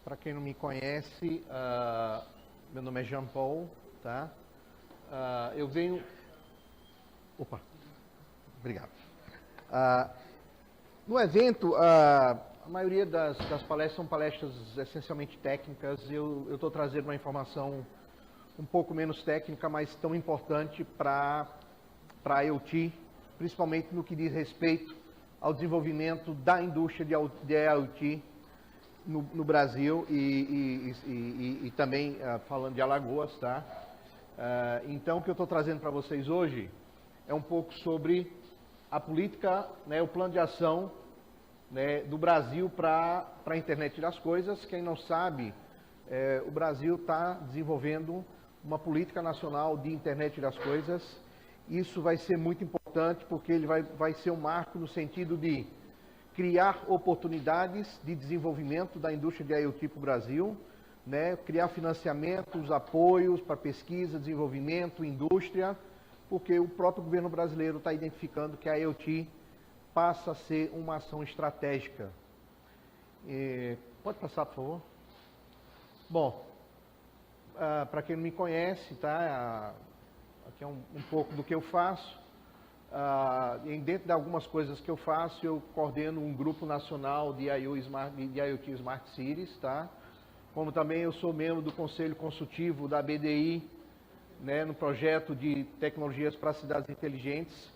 Para quem não me conhece, meu nome é Jean Paul, tá? Eu venho... Opa, obrigado. No evento, a maioria das palestras são palestras essencialmente técnicas. Eu estou trazendo uma informação um pouco menos técnica, mas tão importante para a IoT, principalmente no que diz respeito ao desenvolvimento da indústria de IoT no Brasil e também falando de Alagoas, tá? Então, o que eu estou trazendo para vocês hoje é um pouco sobre a política, né, o plano de ação, né, do Brasil para a internet das coisas. Quem não sabe, o Brasil está desenvolvendo uma política nacional de internet das coisas. Isso vai ser muito importante porque ele vai ser um marco no sentido de criar oportunidades de desenvolvimento da indústria de IoT para o Brasil, né? Criar financiamentos, apoios para pesquisa, desenvolvimento, indústria, porque o próprio governo brasileiro está identificando que a IoT passa a ser uma ação estratégica. Pode passar, por favor? Bom, para quem não me conhece, tá? Aqui é um pouco do que eu faço. Dentro de algumas coisas que eu faço, eu coordeno um grupo nacional de IoT Smart Cities, tá? Como também eu sou membro do Conselho Consultivo da BDI, né, no projeto de tecnologias para cidades inteligentes,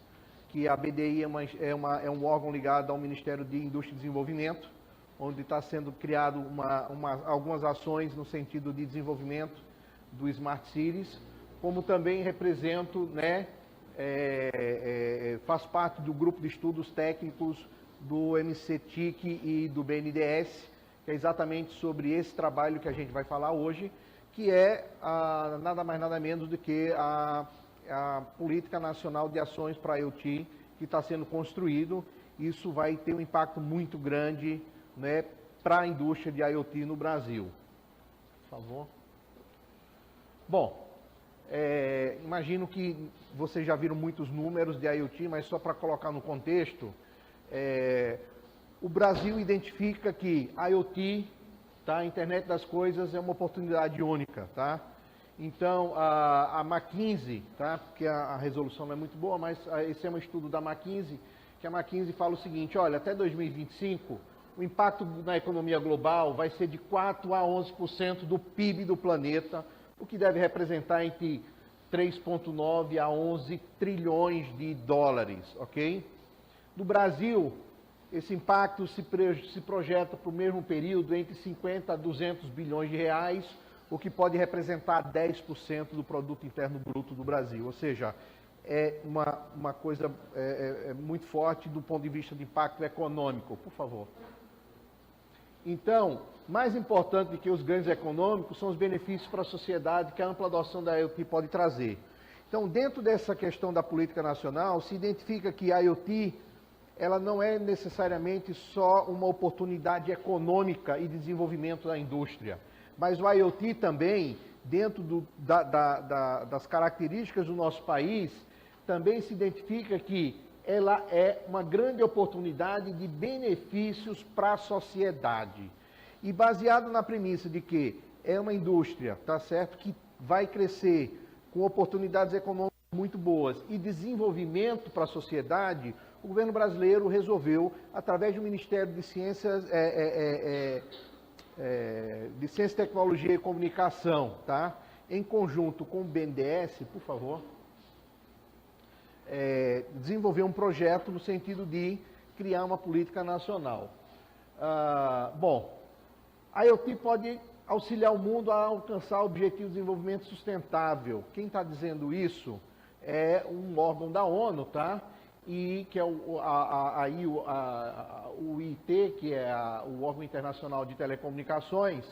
que a BDI é um órgão ligado ao Ministério de Indústria e Desenvolvimento, onde está sendo criado algumas ações no sentido de desenvolvimento do Smart Cities, como também represento, né, faz parte do grupo de estudos técnicos do MCTIC e do BNDES, que é exatamente sobre esse trabalho que a gente vai falar hoje, que é nada mais nada menos do que a Política Nacional de Ações para a IoT que está sendo construído. Isso vai ter um impacto muito grande, né, para a indústria de IoT no Brasil. Por favor. Bom, imagino que vocês já viram muitos números de IoT, mas só para colocar no contexto, o Brasil identifica que a IoT, tá, a internet das coisas, é uma oportunidade única, tá? Então, a McKinsey, tá, porque a resolução não é muito boa, mas esse é um estudo da McKinsey, que a McKinsey fala o seguinte: olha, até 2025, o impacto na economia global vai ser de 4 a 11% do PIB do planeta, o que deve representar entre 3,9 a 11 trilhões de dólares, ok? No Brasil, esse impacto se projeta para o mesmo período entre 50 a 200 bilhões de reais, o que pode representar 10% do produto interno bruto do Brasil. Ou seja, é uma coisa muito forte do ponto de vista de impacto econômico. Por favor. Então, mais importante do que os ganhos econômicos são os benefícios para a sociedade que a ampla adoção da IoT pode trazer. Então, dentro dessa questão da política nacional, se identifica que a IoT ela não é necessariamente só uma oportunidade econômica e de desenvolvimento da indústria, mas o IoT também, dentro das características do nosso país, também se identifica que ela é uma grande oportunidade de benefícios para a sociedade. E baseado na premissa de que é uma indústria, tá certo, que vai crescer com oportunidades econômicas muito boas e desenvolvimento para a sociedade, o governo brasileiro resolveu, através do Ministério de Ciências, Tecnologia e Comunicação, tá? Em conjunto com o BNDES, por favor, desenvolver um projeto no sentido de criar uma política nacional. Bom, a IoT pode auxiliar o mundo a alcançar o objetivo de desenvolvimento sustentável. Quem está dizendo isso é um órgão da ONU, tá? E que é o IT, que é o órgão internacional de telecomunicações,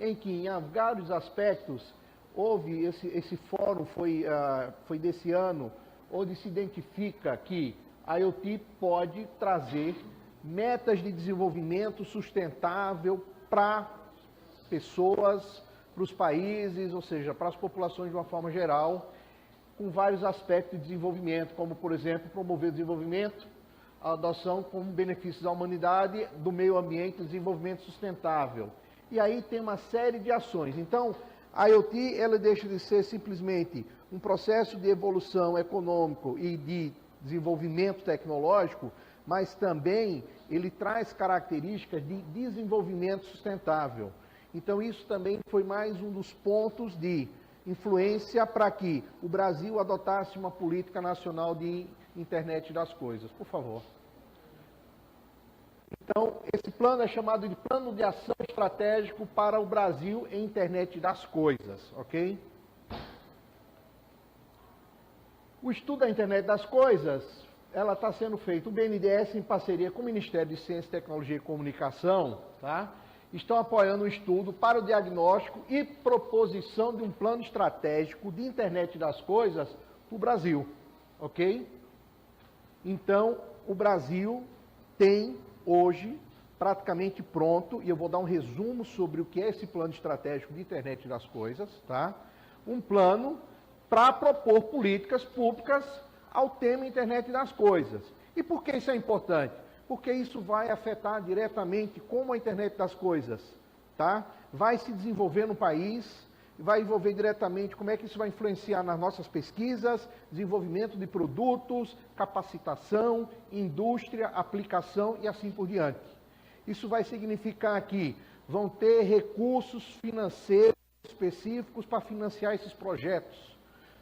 em que em vários aspectos houve esse fórum, foi desse ano, onde se identifica que a IoT pode trazer metas de desenvolvimento sustentável para pessoas, para os países, ou seja, para as populações de uma forma geral, com vários aspectos de desenvolvimento, como, por exemplo, promover o desenvolvimento, a adoção como benefícios à humanidade, do meio ambiente e desenvolvimento sustentável. E aí tem uma série de ações. Então, a IoT, ela deixa de ser simplesmente um processo de evolução econômico e de desenvolvimento tecnológico, mas também ele traz características de desenvolvimento sustentável. Então, isso também foi mais um dos pontos de influência para que o Brasil adotasse uma política nacional de internet das coisas. Por favor. Então, esse plano é chamado de Plano de Ação Estratégico para o Brasil em Internet das Coisas, ok? O estudo da Internet das Coisas, ela está sendo feito, o BNDES, em parceria com o Ministério de Ciência, Tecnologia e Comunicação, tá? Estão apoiando um estudo para o diagnóstico e proposição de um plano estratégico de Internet das Coisas para o Brasil, ok? Então, o Brasil tem hoje praticamente pronto, e eu vou dar um resumo sobre o que é esse plano estratégico de Internet das Coisas, tá? Um plano para propor políticas públicas ao tema Internet das Coisas. E por que isso é importante? Porque isso vai afetar diretamente como a Internet das Coisas, tá? Vai se desenvolver no país, vai envolver diretamente como é que isso vai influenciar nas nossas pesquisas, desenvolvimento de produtos, capacitação, indústria, aplicação e assim por diante. Isso vai significar que vão ter recursos financeiros específicos para financiar esses projetos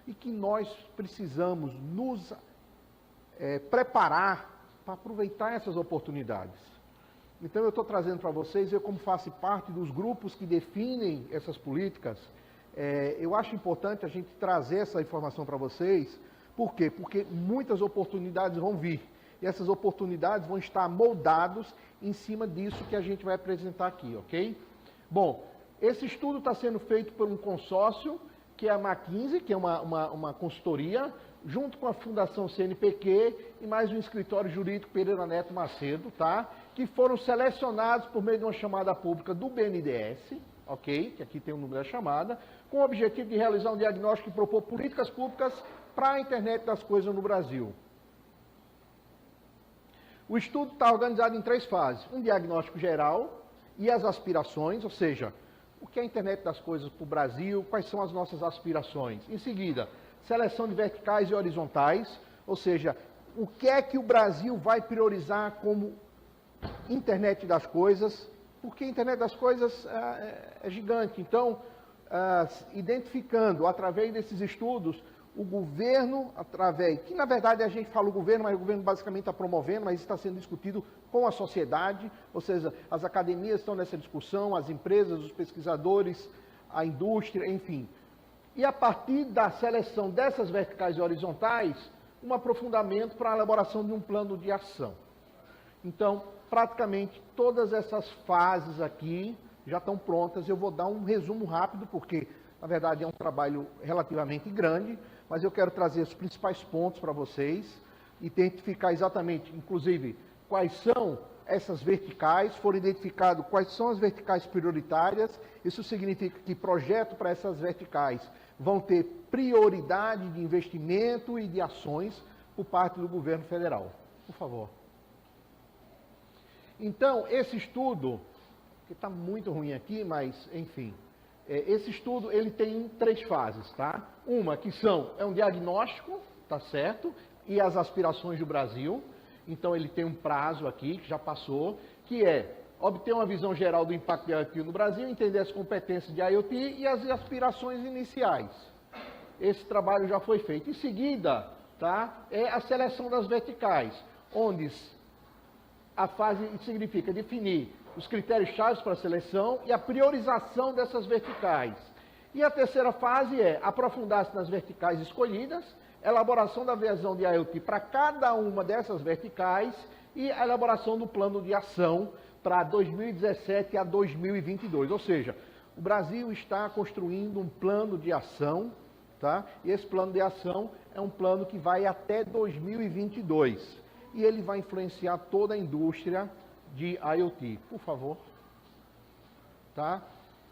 e que nós precisamos nos preparar para aproveitar essas oportunidades. Então eu estou trazendo para vocês, eu como faço parte dos grupos que definem essas políticas, eu acho importante a gente trazer essa informação para vocês. Por quê? Porque muitas oportunidades vão vir. E essas oportunidades vão estar moldadas em cima disso que a gente vai apresentar aqui, ok? Bom, esse estudo está sendo feito por um consórcio, que é a McKinsey, que é uma consultoria, junto com a Fundação CNPq e mais um escritório jurídico Pereira Neto Macedo, tá? Que foram selecionados por meio de uma chamada pública do BNDES, ok? Que aqui tem o número da chamada, com o objetivo de realizar um diagnóstico e propor políticas públicas para a internet das coisas no Brasil. O estudo está organizado em 3 fases. Um diagnóstico geral e as aspirações, ou seja, o que é a internet das coisas para o Brasil, quais são as nossas aspirações. Em seguida, seleção de verticais e horizontais, ou seja, o que é que o Brasil vai priorizar como internet das coisas, porque a internet das coisas é gigante. Então, identificando, através desses estudos, o governo, que na verdade a gente fala o governo, mas o governo basicamente está promovendo, mas isso está sendo discutido com a sociedade, ou seja, as academias estão nessa discussão, as empresas, os pesquisadores, a indústria, enfim. E a partir da seleção dessas verticais e horizontais, um aprofundamento para a elaboração de um plano de ação. Então, praticamente todas essas fases aqui já estão prontas. Eu vou dar um resumo rápido, porque na verdade é um trabalho relativamente grande, mas eu quero trazer os principais pontos para vocês, identificar exatamente, inclusive, quais são essas verticais, foram identificados quais são as verticais prioritárias. Isso significa que projetos para essas verticais vão ter prioridade de investimento e de ações por parte do governo federal. Por favor. Então, esse estudo, que está muito ruim aqui, mas, enfim, esse estudo ele tem 3 fases, tá? Uma que é um diagnóstico, tá certo? E as aspirações do Brasil. Então, ele tem um prazo aqui, que já passou, que é obter uma visão geral do impacto de IoT no Brasil, entender as competências de IoT e as aspirações iniciais. Esse trabalho já foi feito. Em seguida, tá, é a seleção das verticais, onde a fase significa definir os critérios-chave para a seleção e a priorização dessas verticais. E a terceira fase é aprofundar-se nas verticais escolhidas, elaboração da visão de IoT para cada uma dessas verticais e a elaboração do plano de ação para 2017 a 2022. Ou seja, o Brasil está construindo um plano de ação, tá? E esse plano de ação é um plano que vai até 2022. E ele vai influenciar toda a indústria de IoT. Por favor. Tá?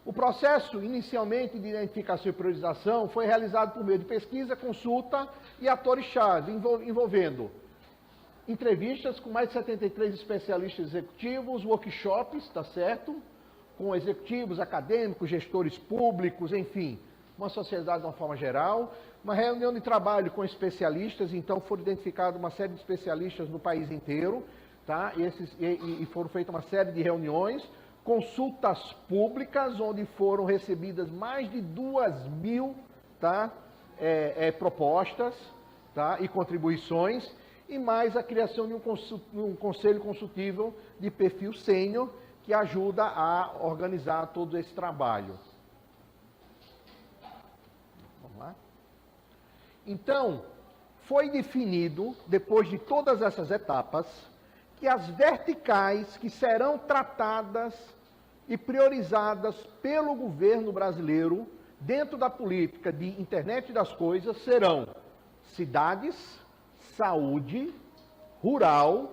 O processo, inicialmente, de identificação e priorização foi realizado por meio de pesquisa, consulta e atores-chave, envolvendo entrevistas com mais de 73 especialistas executivos, workshops, tá certo? com executivos, acadêmicos, gestores públicos, enfim, uma sociedade de uma forma geral, uma reunião de trabalho com especialistas, então foram identificadas uma série de especialistas no país inteiro, tá? E foram feitas uma série de reuniões, consultas públicas, onde foram recebidas mais de 2.000, tá? Propostas, tá? E contribuições, e mais a criação de um conselho consultivo de perfil sênior, que ajuda a organizar todo esse trabalho. Vamos lá? Então, foi definido, depois de todas essas etapas, que as verticais que serão tratadas e priorizadas pelo governo brasileiro dentro da política de internet das coisas serão cidades, saúde, rural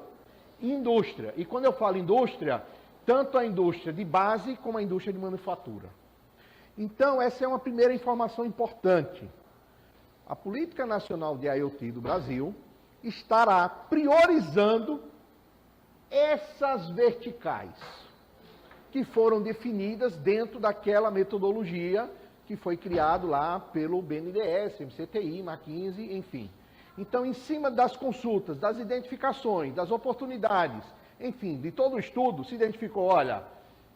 e indústria. E quando eu falo indústria, tanto a indústria de base como a indústria de manufatura. Então, essa é uma primeira informação importante. A Política Nacional de IoT do Brasil estará priorizando essas verticais que foram definidas dentro daquela metodologia que foi criado lá pelo BNDES, MCTI, McKinsey, enfim. Então, em cima das consultas, das identificações, das oportunidades, enfim, de todo o estudo, se identificou, olha,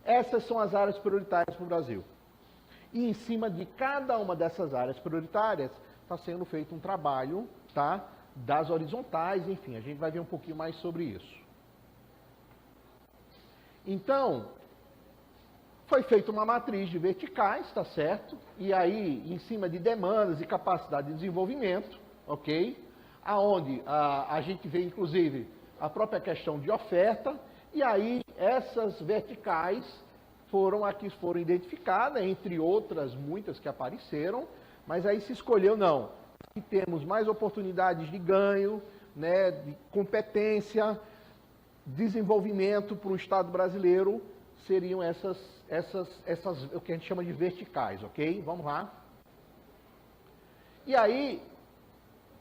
essas são as áreas prioritárias para o Brasil. E em cima de cada uma dessas áreas prioritárias, está sendo feito um trabalho, tá, das horizontais, enfim, a gente vai ver um pouquinho mais sobre isso. Então, foi feita uma matriz de verticais, tá certo? E aí, em cima de demandas e capacidade de desenvolvimento, ok? Aonde a gente vê, inclusive, a própria questão de oferta, e aí essas verticais foram identificadas, entre outras muitas que apareceram, mas aí se escolheu, não, que temos mais oportunidades de ganho, né, de competência, desenvolvimento para o Estado brasileiro, seriam essas, o que a gente chama de verticais, ok? Vamos lá. E aí,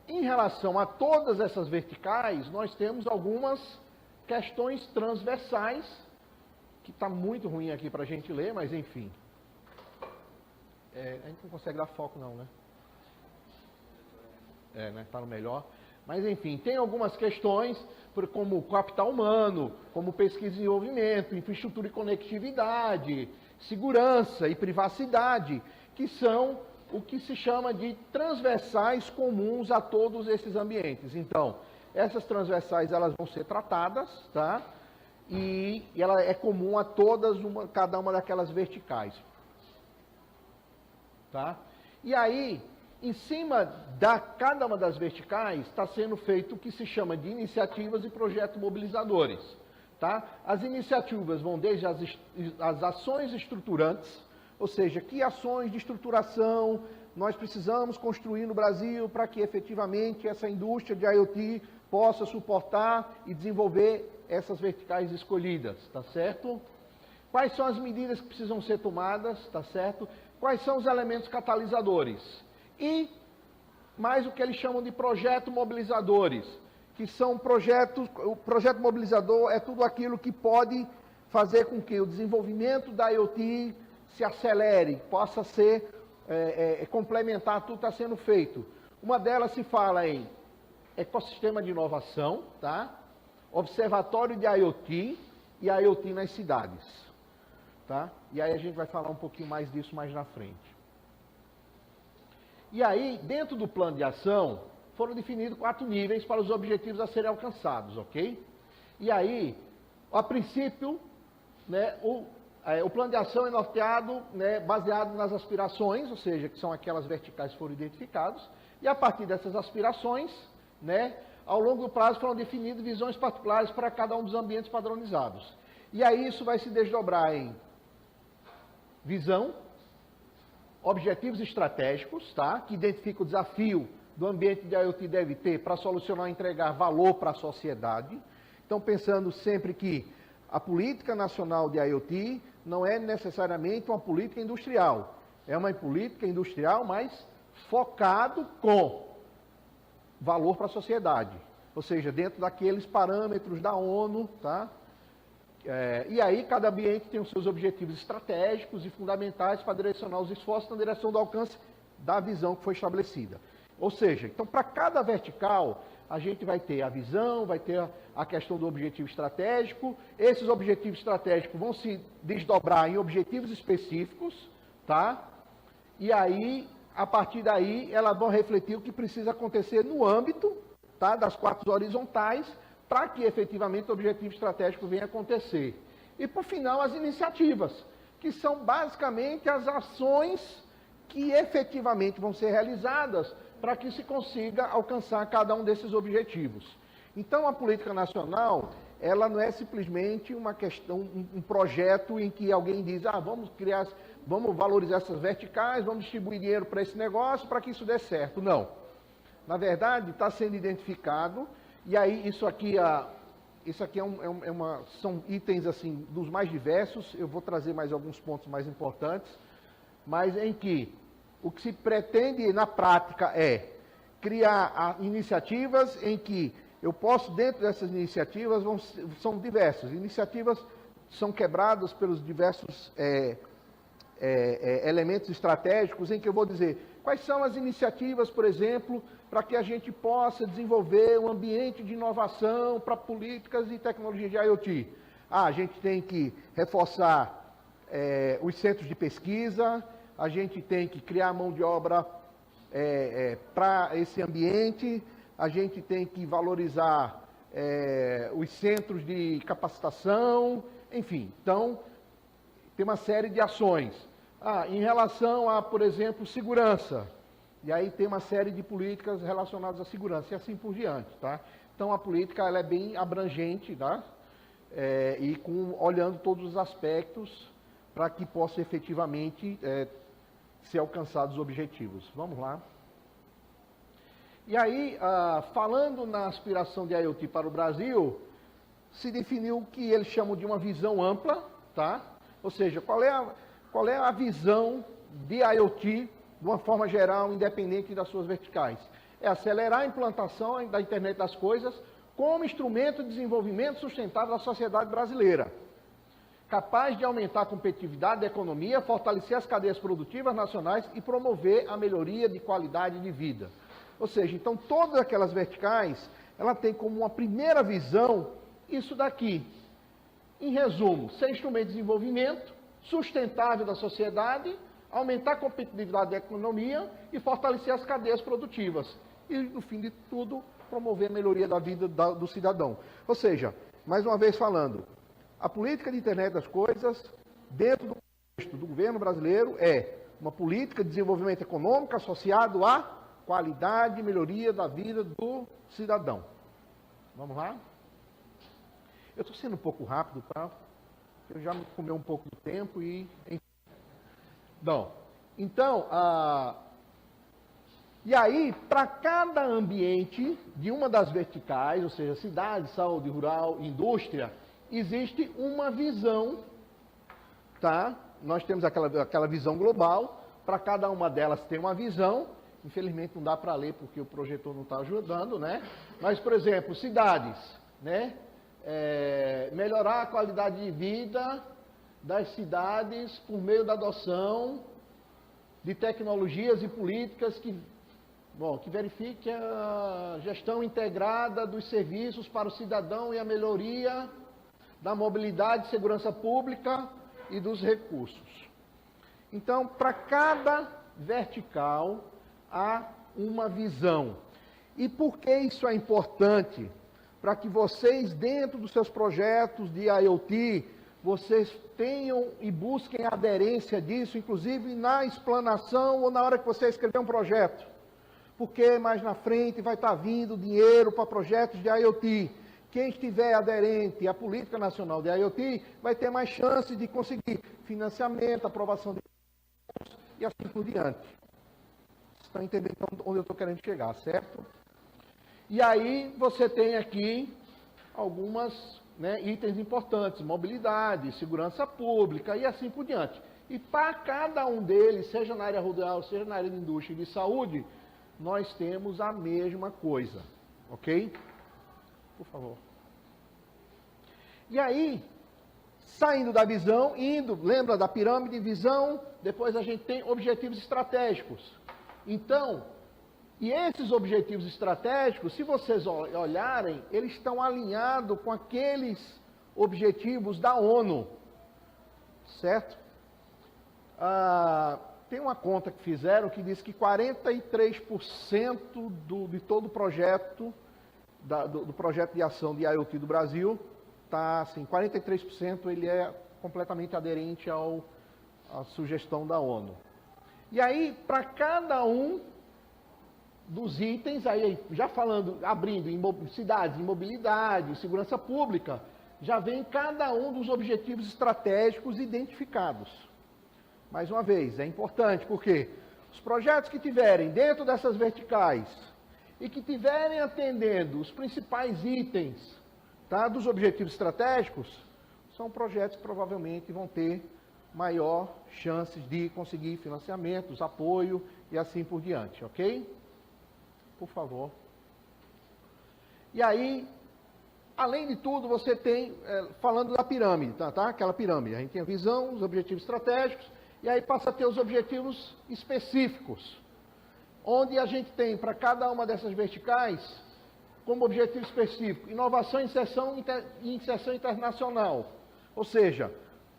em relação a todas essas verticais, nós temos algumas questões transversais, que está muito ruim aqui para a gente ler, mas enfim. A gente não consegue dar foco não, né? Né? Está no melhor. Mas enfim, tem algumas questões, como capital humano, como pesquisa e desenvolvimento, infraestrutura e conectividade, segurança e privacidade, que são o que se chama de transversais comuns a todos esses ambientes. Então, essas transversais elas vão ser tratadas, tá? E ela é comum a todas, cada uma daquelas verticais. Tá? E aí, em cima de cada uma das verticais, está sendo feito o que se chama de iniciativas e projetos mobilizadores. Tá? As iniciativas vão desde as ações estruturantes, ou seja, que ações de estruturação nós precisamos construir no Brasil para que efetivamente essa indústria de IoT possa suportar e desenvolver essas verticais escolhidas, tá certo? Quais são as medidas que precisam ser tomadas, tá certo? Quais são os elementos catalisadores? E mais o que eles chamam de projetos mobilizadores, que são projetos, o projeto mobilizador é tudo aquilo que pode fazer com que o desenvolvimento da IoT se acelere, possa ser complementar tudo que está sendo feito. Uma delas se fala em ecossistema de inovação, tá? Observatório de IoT e IoT nas cidades. Tá? E aí a gente vai falar um pouquinho mais disso mais na frente. E aí, dentro do plano de ação, foram definidos 4 níveis para os objetivos a serem alcançados, ok? E aí, a princípio, né, o plano de ação é norteado, né, baseado nas aspirações, ou seja, que são aquelas verticais que foram identificadas, e a partir dessas aspirações, né, ao longo do prazo foram definidas visões particulares para cada um dos ambientes padronizados. E aí isso vai se desdobrar em visão, objetivos estratégicos, tá, que identificam o desafio do ambiente de IoT deve ter para solucionar e entregar valor para a sociedade. Então, pensando sempre que a política nacional de IoT não é necessariamente uma política industrial. É uma política industrial, mas focado com valor para a sociedade. Ou seja, dentro daqueles parâmetros da ONU, tá? E aí, cada ambiente tem os seus objetivos estratégicos e fundamentais para direcionar os esforços na direção do alcance da visão que foi estabelecida. Ou seja, então, para cada vertical, a gente vai ter a visão, vai ter a questão do objetivo estratégico. Esses objetivos estratégicos vão se desdobrar em objetivos específicos, tá? E aí, a partir daí, elas vão refletir o que precisa acontecer no âmbito, tá, das 4 horizontais, para que efetivamente o objetivo estratégico venha acontecer. E, por final, as iniciativas, que são basicamente as ações que efetivamente vão ser realizadas para que se consiga alcançar cada um desses objetivos. Então, a política nacional, ela não é simplesmente uma questão, um projeto em que alguém diz, vamos valorizar essas verticais, vamos distribuir dinheiro para esse negócio para que isso dê certo. Não. Na verdade, está sendo identificado. E aí, isso aqui são itens assim dos mais diversos. Eu vou trazer mais alguns pontos mais importantes, mas em que o que se pretende na prática é criar iniciativas em que eu posso, dentro dessas iniciativas, são diversas. Iniciativas são quebradas pelos diversos elementos estratégicos em que eu vou dizer quais são as iniciativas, por exemplo, para que a gente possa desenvolver um ambiente de inovação para políticas e tecnologias de IoT. A gente tem que reforçar os centros de pesquisa, a gente tem que criar mão de obra para esse ambiente, a gente tem que valorizar os centros de capacitação, enfim. Então, tem uma série de ações. Em relação a, por exemplo, segurança, e aí tem uma série de políticas relacionadas à segurança e assim por diante, tá? Então, a política ela é bem abrangente, tá? Olhando todos os aspectos para que possa efetivamente ser alcançados os objetivos. Vamos lá. E aí, falando na aspiração de IoT para o Brasil, se definiu o que eles chamam de uma visão ampla, tá? Ou seja, qual é a visão de IoT de uma forma geral, independente das suas verticais? É acelerar a implantação da internet das coisas como instrumento de desenvolvimento sustentável da sociedade brasileira, capaz de aumentar a competitividade da economia, fortalecer as cadeias produtivas nacionais e promover a melhoria de qualidade de vida. Ou seja, então todas aquelas verticais, ela tem como uma primeira visão isso daqui. Em resumo, ser instrumento de desenvolvimento sustentável da sociedade, aumentar a competitividade da economia e fortalecer as cadeias produtivas. E, no fim de tudo, promover a melhoria da vida do cidadão. Ou seja, mais uma vez falando, a política de internet das coisas, dentro do contexto do governo brasileiro, é uma política de desenvolvimento econômico associado à qualidade e melhoria da vida do cidadão. Vamos lá? Eu estou sendo um pouco rápido, tá? Eu já me comeu um pouco do tempo e... Não. Então, e aí, para cada ambiente de uma das verticais, ou seja, cidade, saúde rural, indústria, existe uma visão, tá? Nós temos aquela visão global, para cada uma delas tem uma visão, infelizmente não dá para ler porque o projetor não está ajudando, né? Mas, por exemplo, cidades, né? Melhorar a qualidade de vida das cidades por meio da adoção de tecnologias e políticas que verifique a gestão integrada dos serviços para o cidadão e a melhoria da mobilidade, segurança pública e dos recursos. Então, para cada vertical há uma visão. E por que isso é importante? Para que vocês, dentro dos seus projetos de IoT, vocês tenham e busquem a aderência disso, inclusive na explanação ou na hora que você escrever um projeto. Porque mais na frente vai estar vindo dinheiro para projetos de IoT. Quem estiver aderente à Política Nacional de IoT vai ter mais chances de conseguir financiamento, aprovação de recursos e assim por diante. Vocês estão entendendo onde eu estou querendo chegar, certo? E aí você tem aqui algumas itens importantes, mobilidade, segurança pública e assim por diante. E para cada um deles, seja na área rural, seja na área de indústria e de saúde, nós temos a mesma coisa, ok? Por favor. E aí, Saindo da visão, lembra da pirâmide, visão, depois a gente tem objetivos estratégicos. Então, e esses objetivos estratégicos, se vocês olharem, eles estão alinhados com aqueles objetivos da ONU, certo? Tem uma conta que fizeram que diz que 43% de todo o projeto, do projeto de ação de IoT do Brasil, tá assim, 43% ele é completamente aderente à sugestão da ONU. E aí, para cada um dos itens, aí já falando, abrindo cidades, em mobilidade, segurança pública, já vem cada um dos objetivos estratégicos identificados. Mais uma vez, é importante, porque os projetos que tiverem dentro dessas verticais e que tiverem atendendo os principais itens, tá, dos objetivos estratégicos, são projetos que provavelmente vão ter maior chances de conseguir financiamentos, apoio e assim por diante, ok? Por favor. E aí, além de tudo, você tem, falando da pirâmide, tá? Aquela pirâmide, a gente tem a visão, os objetivos estratégicos, e aí passa a ter os objetivos específicos, onde a gente tem para cada uma dessas verticais, como objetivo específico, inovação e inserção internacional. Ou seja,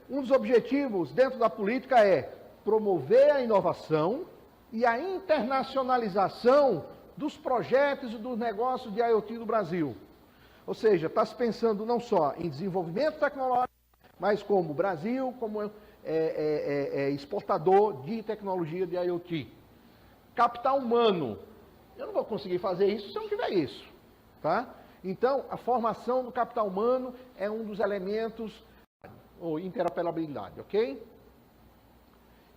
um dos objetivos dentro da política é promover a inovação e a internacionalização dos projetos e dos negócios de IoT do Brasil. Ou seja, está se pensando não só em desenvolvimento tecnológico, mas como o Brasil, como exportador de tecnologia de IoT. Capital humano. Eu não vou conseguir fazer isso se eu não tiver isso. Tá? Então, a formação do capital humano é um dos elementos, ou interoperabilidade, ok?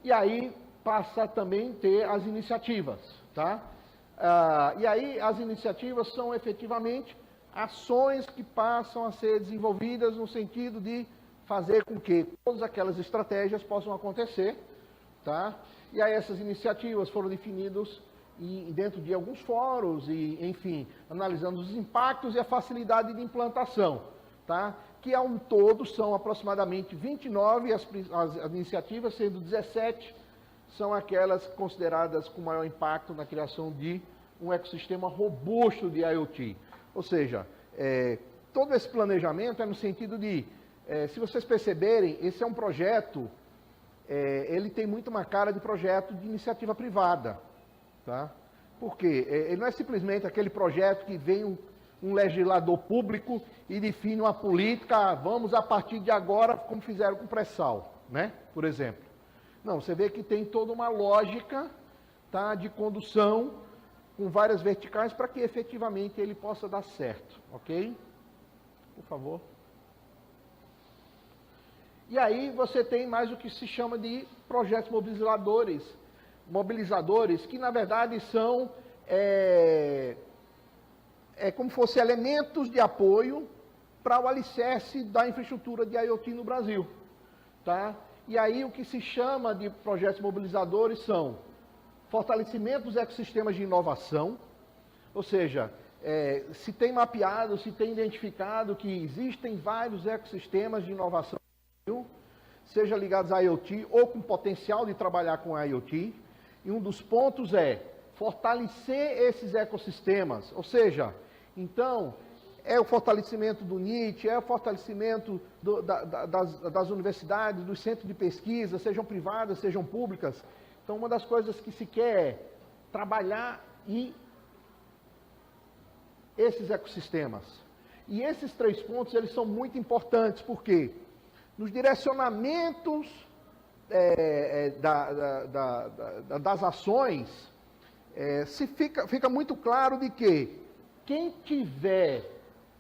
E aí passa também a ter as iniciativas. Tá? E aí as iniciativas são efetivamente ações que passam a ser desenvolvidas no sentido de fazer com que todas aquelas estratégias possam acontecer, tá? E aí essas iniciativas foram definidas dentro de alguns fóruns e, enfim, analisando os impactos e a facilidade de implantação, tá? Que ao todo são aproximadamente 29 as iniciativas, sendo 17 são aquelas consideradas com maior impacto na criação de um ecossistema robusto de IoT. Ou seja, todo esse planejamento é no sentido de, se vocês perceberem, esse é um projeto, ele tem muito uma cara de projeto de iniciativa privada. Tá? Por quê? Ele não é simplesmente aquele projeto que vem um legislador público e define uma política, vamos a partir de agora, como fizeram com o pré-sal, né? Por exemplo. Não, você vê que tem toda uma lógica, tá, de condução com várias verticais para que efetivamente ele possa dar certo, ok? Por favor. E aí você tem mais o que se chama de projetos mobilizadores, que na verdade são como se fossem elementos de apoio para o alicerce da infraestrutura de IoT no Brasil. Tá? E aí o que se chama de projetos mobilizadores são fortalecimento dos ecossistemas de inovação, ou seja, se tem mapeado, se tem identificado que existem vários ecossistemas de inovação, seja ligados a IoT ou com potencial de trabalhar com IoT, e um dos pontos é fortalecer esses ecossistemas, ou seja, então, é o fortalecimento do NIT, é o fortalecimento das universidades, dos centros de pesquisa, sejam privadas, sejam públicas. Então, uma das coisas que se quer é trabalhar esses ecossistemas. E esses 3 pontos, eles são muito importantes, porque nos direcionamentos das ações, fica muito claro de que quem tiver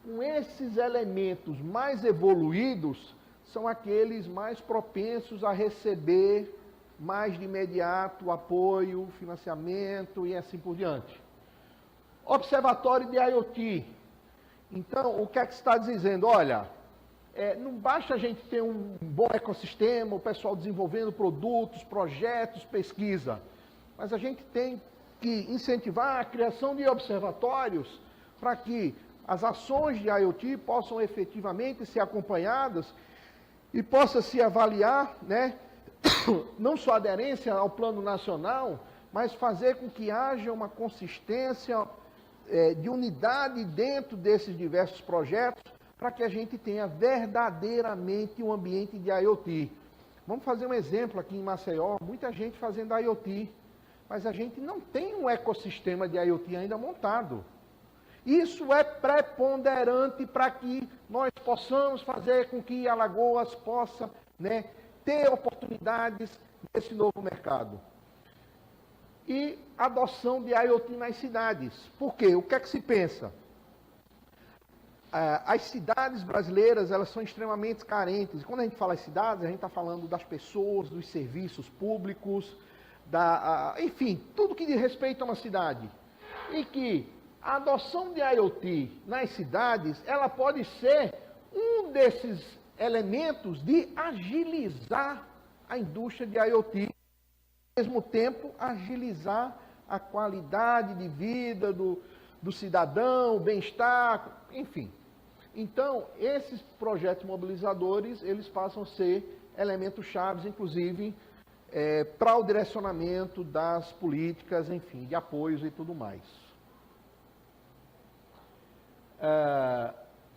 com esses elementos mais evoluídos são aqueles mais propensos a receber mais de imediato apoio, financiamento e assim por diante. Observatório de IoT. Então, o que é que está dizendo? Olha, não basta a gente ter um bom ecossistema, o pessoal desenvolvendo produtos, projetos, pesquisa, mas a gente tem que incentivar a criação de observatórios para que as ações de IoT possam efetivamente ser acompanhadas e possa se avaliar, né, não só a aderência ao plano nacional, mas fazer com que haja uma consistência de unidade dentro desses diversos projetos, para que a gente tenha verdadeiramente um ambiente de IoT. Vamos fazer um exemplo aqui em Maceió, muita gente fazendo IoT, mas a gente não tem um ecossistema de IoT ainda montado. Isso é preponderante para que nós possamos fazer com que Alagoas possa, né, ter oportunidades nesse novo mercado. E adoção de IoT nas cidades. Por quê? O que é que se pensa? As cidades brasileiras, elas são extremamente carentes. E quando a gente fala em cidades, a gente está falando das pessoas, dos serviços públicos, enfim, tudo que diz respeito a uma cidade. E que a adoção de IoT nas cidades, ela pode ser um desses elementos de agilizar a indústria de IoT, ao mesmo tempo agilizar a qualidade de vida do cidadão, o bem-estar, enfim. Então, esses projetos mobilizadores, eles passam a ser elementos chaves, inclusive, para o direcionamento das políticas, enfim, de apoios e tudo mais.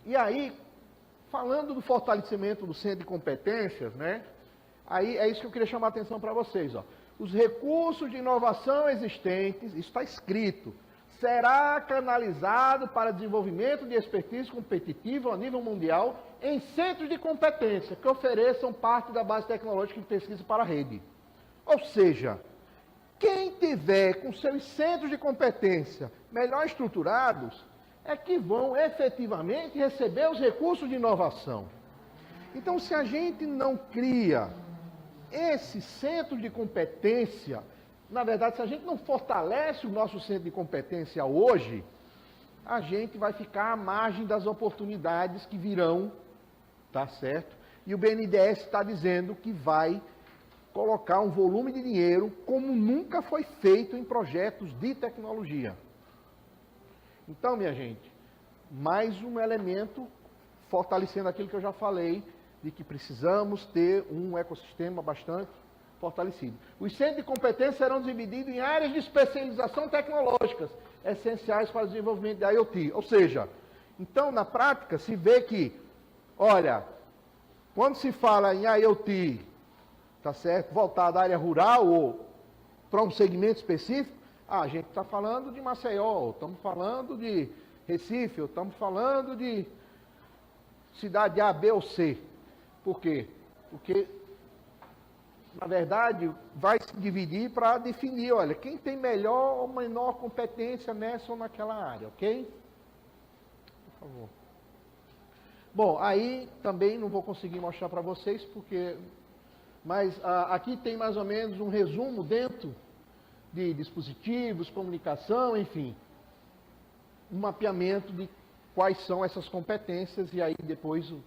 E aí, falando do fortalecimento do centro de competências, né? Aí é isso que eu queria chamar a atenção para vocês, ó. Os recursos de inovação existentes, isso está escrito, será canalizado para desenvolvimento de expertise competitiva a nível mundial em centros de competência que ofereçam parte da base tecnológica de pesquisa para a rede. Ou seja, quem tiver com seus centros de competência melhor estruturados é que vão efetivamente receber os recursos de inovação. Então, se a gente não cria esse centro de competência, na verdade, se a gente não fortalece o nosso centro de competência hoje, a gente vai ficar à margem das oportunidades que virão, tá certo? E o BNDES está dizendo que vai colocar um volume de dinheiro como nunca foi feito em projetos de tecnologia. Então, minha gente, mais um elemento fortalecendo aquilo que eu já falei, de que precisamos ter um ecossistema bastante fortalecido. Os centros de competência serão divididos em áreas de especialização tecnológicas, essenciais para o desenvolvimento da IoT. Ou seja, então, na prática, se vê que, olha, quando se fala em IoT, tá certo, voltado à área rural ou para um segmento específico, a gente está falando de Maceió, estamos falando de Recife, estamos falando de cidade A, B ou C. Por quê? Porque, na verdade, vai se dividir para definir, olha, quem tem melhor ou menor competência nessa ou naquela área, ok? Por favor. Bom, aí também não vou conseguir mostrar para vocês, porque... Mas aqui tem mais ou menos um resumo dentro de dispositivos, comunicação, enfim. Um mapeamento de quais são essas competências, e aí depois o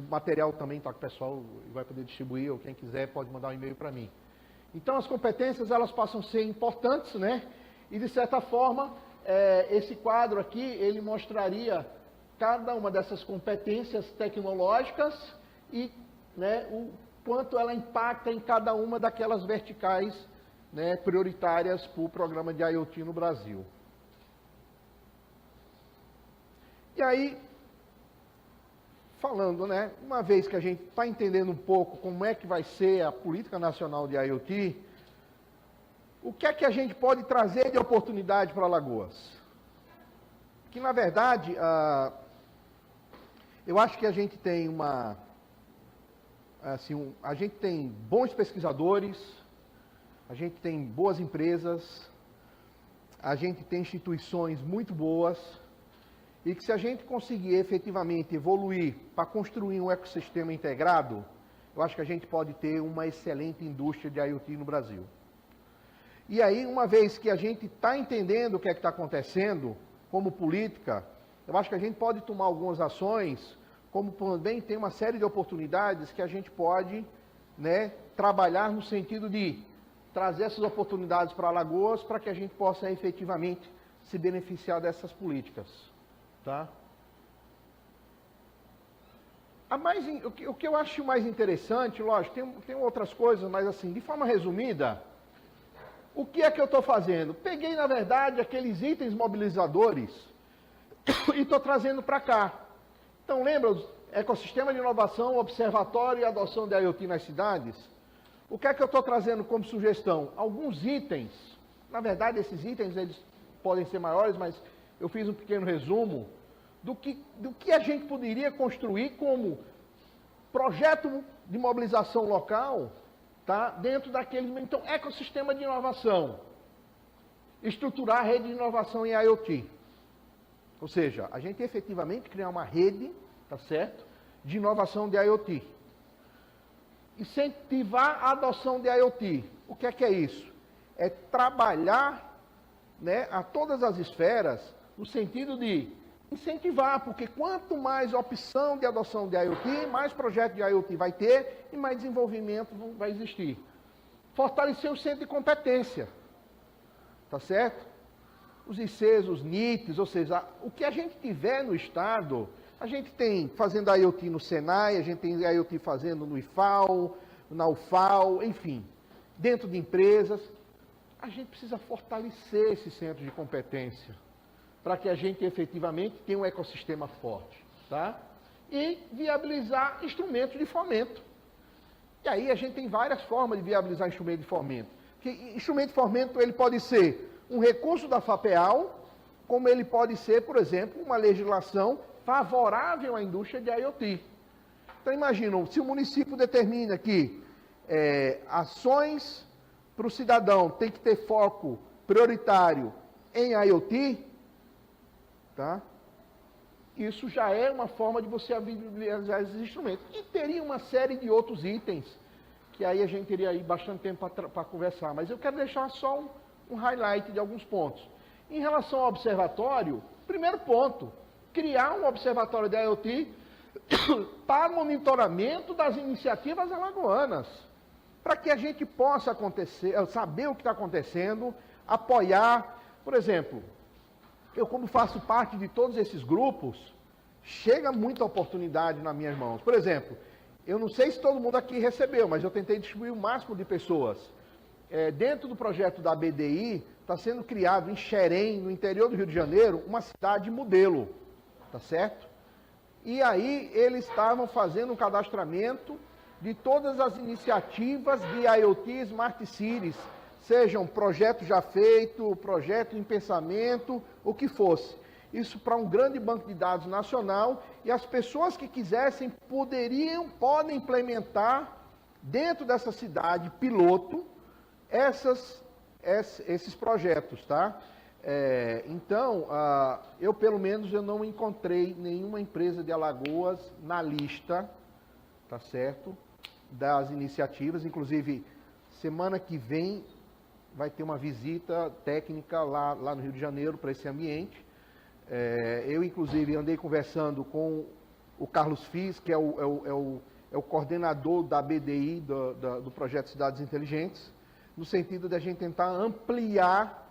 material também está com o pessoal, vai poder distribuir, ou quem quiser pode mandar um e-mail para mim. Então, as competências, elas passam a ser importantes, né? E, de certa forma, esse quadro aqui, ele mostraria cada uma dessas competências tecnológicas e, né, o quanto ela impacta em cada uma daquelas verticais, né, prioritárias para o programa de IoT no Brasil. E aí, falando, né, uma vez que a gente está entendendo um pouco como é que vai ser a política nacional de IoT, o que é que a gente pode trazer de oportunidade para Alagoas? Que, na verdade, eu acho que a gente tem a gente tem bons pesquisadores, a gente tem boas empresas, a gente tem instituições muito boas, e que se a gente conseguir efetivamente evoluir para construir um ecossistema integrado, eu acho que a gente pode ter uma excelente indústria de IoT no Brasil. E aí, uma vez que a gente está entendendo o que é que está acontecendo, como política, eu acho que a gente pode tomar algumas ações, como também tem uma série de oportunidades que a gente pode, né, trabalhar no sentido de trazer essas oportunidades para Alagoas, para que a gente possa efetivamente se beneficiar dessas políticas. Tá? O que eu acho mais interessante, lógico, tem outras coisas, mas assim, de forma resumida, o que é que eu estou fazendo? Peguei, na verdade, aqueles itens mobilizadores e estou trazendo para cá. Então, lembra, ecossistema de inovação, observatório e adoção de IoT nas cidades? O que é que eu estou trazendo como sugestão? Alguns itens, na verdade, esses itens, eles podem ser maiores, mas eu fiz um pequeno resumo do que a gente poderia construir como projeto de mobilização local, tá? Dentro daqueles... Então, ecossistema de inovação. Estruturar a rede de inovação em IoT. Ou seja, a gente efetivamente criar uma rede, tá certo? De inovação de IoT. Incentivar a adoção de IoT. O que é isso? É trabalhar, né, a todas as esferas no sentido de incentivar, porque quanto mais opção de adoção de IoT, mais projeto de IoT vai ter e mais desenvolvimento vai existir. Fortalecer o centro de competência, tá certo? Os ICs, os NITs, ou seja, o que a gente tiver no Estado, a gente tem fazendo IoT no Senai, a gente tem IoT fazendo no IFAO, na UFAO, enfim, dentro de empresas. A gente precisa fortalecer esse centro de competência, para que a gente efetivamente tenha um ecossistema forte, tá? E viabilizar instrumentos de fomento. E aí a gente tem várias formas de viabilizar instrumento de fomento. Que instrumento de fomento ele pode ser um recurso da FAPEAL, como ele pode ser, por exemplo, uma legislação favorável à indústria de IoT. Então imaginam, se o município determina que ações para o cidadão tem que ter foco prioritário em IoT, tá? Isso já é uma forma de você viabilizar esses instrumentos. E teria uma série de outros itens, que aí a gente teria aí bastante tempo para conversar. Mas eu quero deixar só um highlight de alguns pontos. Em relação ao observatório, primeiro ponto, criar um observatório de IoT para monitoramento das iniciativas alagoanas, para que a gente possa saber o que está acontecendo, apoiar. Por exemplo, eu como faço parte de todos esses grupos, chega muita oportunidade nas minhas mãos. Por exemplo, eu não sei se todo mundo aqui recebeu, mas eu tentei distribuir o máximo de pessoas. Dentro do projeto da BDI, está sendo criado em Xerém, no interior do Rio de Janeiro, uma cidade modelo, tá certo? E aí eles estavam fazendo um cadastramento de todas as iniciativas de IoT Smart Cities, sejam projeto já feito, projeto em pensamento, o que fosse. Isso para um grande banco de dados nacional, e as pessoas que quisessem podem implementar dentro dessa cidade piloto esses projetos, tá? Então, eu pelo menos eu não encontrei nenhuma empresa de Alagoas na lista, tá certo, das iniciativas. Inclusive, semana que vem vai ter uma visita técnica lá no Rio de Janeiro para esse ambiente. Eu, inclusive, andei conversando com o Carlos Fiz, que é o coordenador da BDI, do Projeto Cidades Inteligentes, no sentido de a gente tentar ampliar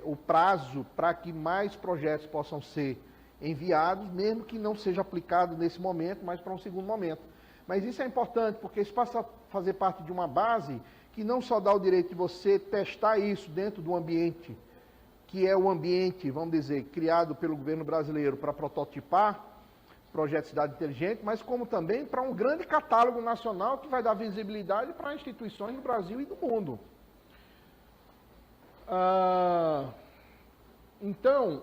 o prazo para que mais projetos possam ser enviados, mesmo que não seja aplicado nesse momento, mas para um segundo momento. Mas isso é importante, porque isso passa a fazer parte de uma base que não só dá o direito de você testar isso dentro do ambiente, que é o ambiente, vamos dizer, criado pelo governo brasileiro para prototipar projeto Cidade Inteligente, mas como também para um grande catálogo nacional que vai dar visibilidade para instituições do Brasil e do mundo. Então,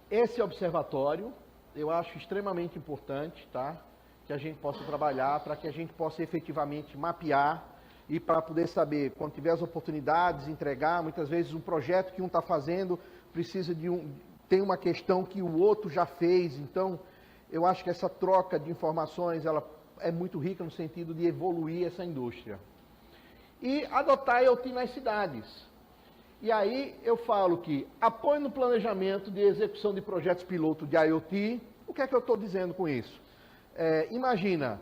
esse observatório, eu acho extremamente importante, tá? Que a gente possa trabalhar para que a gente possa efetivamente mapear e para poder saber, quando tiver as oportunidades, entregar. Muitas vezes um projeto que um está fazendo precisa tem uma questão que o outro já fez. Então, eu acho que essa troca de informações ela é muito rica no sentido de evoluir essa indústria. E adotar IoT nas cidades. E aí eu falo que apoio no planejamento de execução de projetos piloto de IoT. O que é que eu estou dizendo com isso? Imagina,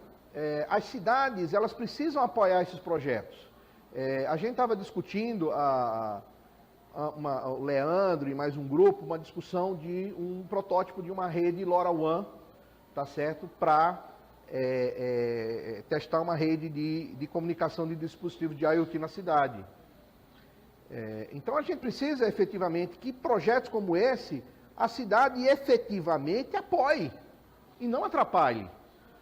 as cidades elas precisam apoiar esses projetos. A gente estava discutindo, o Leandro e mais um grupo, uma discussão de um protótipo de uma rede LoRaWAN, tá certo, para testar uma rede de comunicação de dispositivos de IoT na cidade. Então, a gente precisa, efetivamente, que projetos como esse, a cidade efetivamente apoie e não atrapalhe.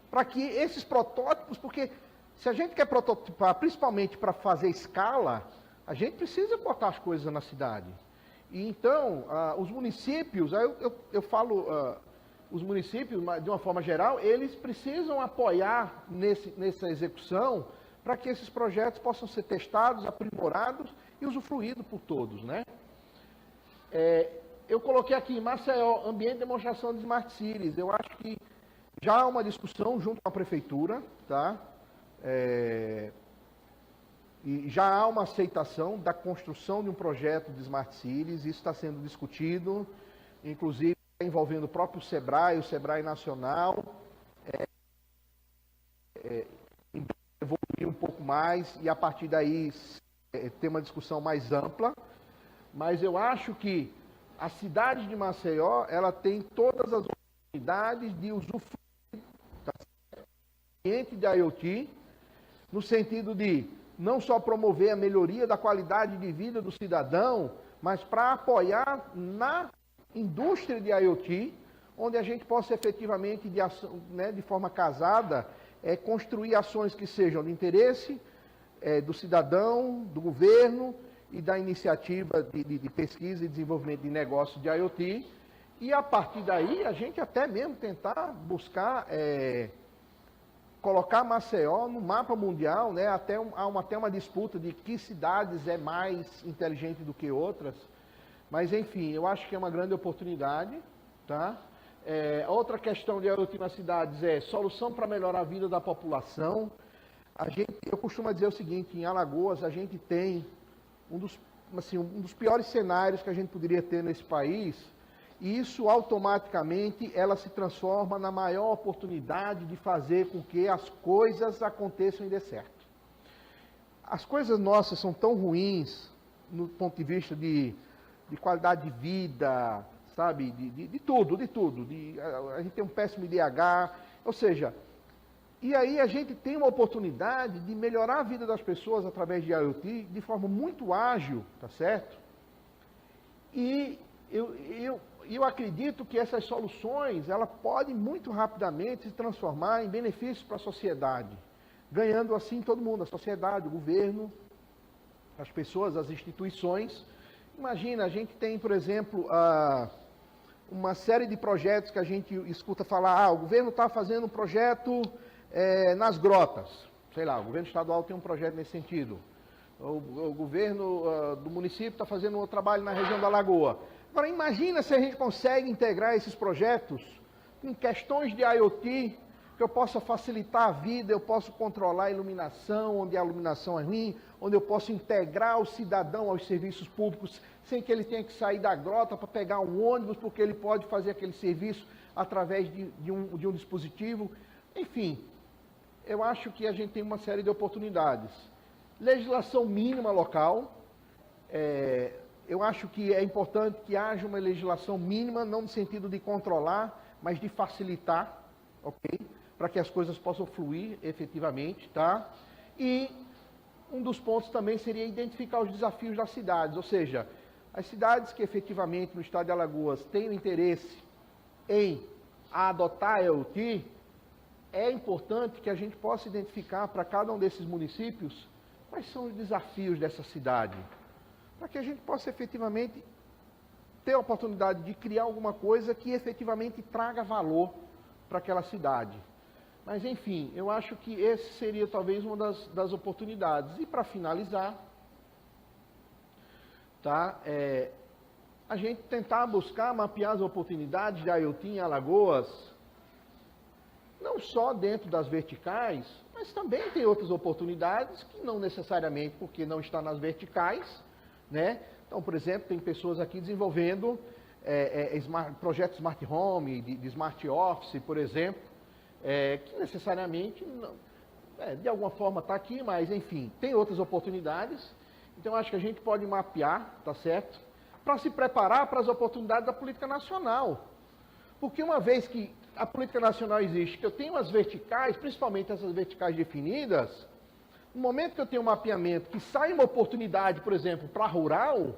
Para que esses protótipos, porque se a gente quer prototipar, principalmente para fazer escala, a gente precisa botar as coisas na cidade. E então, os municípios, eu falo, os municípios, de uma forma geral, eles precisam apoiar nessa execução para que esses projetos possam ser testados, aprimorados e usufruídos por todos, né? Eu coloquei aqui, Maceió, ambiente de demonstração de Smart Cities. Eu acho que já há uma discussão junto com a prefeitura, tá? E já há uma aceitação da construção de um projeto de Smart Cities, isso está sendo discutido, inclusive envolvendo o próprio SEBRAE, o SEBRAE Nacional, evoluir um pouco mais e a partir daí ter uma discussão mais ampla, mas eu acho que a cidade de Maceió, ela tem todas as oportunidades de usufruir do ambiente de IoT, no sentido de não só promover a melhoria da qualidade de vida do cidadão, mas para apoiar na indústria de IoT, onde a gente possa efetivamente, de forma casada, construir ações que sejam de interesse do cidadão, do governo e da iniciativa de pesquisa e desenvolvimento de negócio de IoT, e a partir daí a gente até mesmo tentar buscar colocar Maceió no mapa mundial, né? Há até uma disputa de que cidades é mais inteligente do que outras, mas enfim, eu acho que é uma grande oportunidade, tá? Outra questão de IoT nas cidades é solução para melhorar a vida da população. Eu costumo dizer o seguinte, em Alagoas a gente tem um dos piores cenários que a gente poderia ter nesse país, e isso automaticamente ela se transforma na maior oportunidade de fazer com que as coisas aconteçam e dê certo. As coisas nossas são tão ruins no ponto de vista de qualidade de vida, sabe, de tudo. A gente tem um péssimo IDH, ou seja, e aí a gente tem uma oportunidade de melhorar a vida das pessoas através de IoT de forma muito ágil, tá certo? E eu acredito que essas soluções, ela podem muito rapidamente se transformar em benefícios para a sociedade, ganhando assim todo mundo, a sociedade, o governo, as pessoas, as instituições. Imagina, a gente tem, por exemplo, uma série de projetos que a gente escuta falar, o governo está fazendo um projeto nas grotas, sei lá, o governo estadual tem um projeto nesse sentido, o governo do município está fazendo um trabalho na região da Lagoa. Agora, imagina se a gente consegue integrar esses projetos com questões de IoT, que eu possa facilitar a vida, eu posso controlar a iluminação, onde a iluminação é ruim, onde eu posso integrar o cidadão aos serviços públicos, sem que ele tenha que sair da grota para pegar um ônibus, porque ele pode fazer aquele serviço através de um dispositivo. Enfim, eu acho que a gente tem uma série de oportunidades. Legislação mínima local, eu acho que é importante que haja uma legislação mínima, não no sentido de controlar, mas de facilitar, ok? Para que as coisas possam fluir efetivamente, tá? E um dos pontos também seria identificar os desafios das cidades, ou seja, as cidades que efetivamente no estado de Alagoas têm interesse em adotar a IoT, é importante que a gente possa identificar para cada um desses municípios quais são os desafios dessa cidade, para que a gente possa efetivamente ter a oportunidade de criar alguma coisa que efetivamente traga valor para aquela cidade. Mas, enfim, eu acho que esse seria talvez uma das oportunidades. E para finalizar, tá, a gente tentar buscar mapear as oportunidades de IoT em Alagoas, não só dentro das verticais, mas também tem outras oportunidades que não necessariamente porque não está nas verticais, né? Então, por exemplo, tem pessoas aqui desenvolvendo projetos Smart Home, de Smart Office, por exemplo, que necessariamente, não, de alguma forma está aqui, mas enfim, tem outras oportunidades. Então, acho que a gente pode mapear, tá certo? Para se preparar para as oportunidades da política nacional. Porque uma vez que a política nacional existe? Que eu tenho as verticais, principalmente essas verticais definidas, no momento que eu tenho um mapeamento, que sai uma oportunidade, por exemplo, para rural,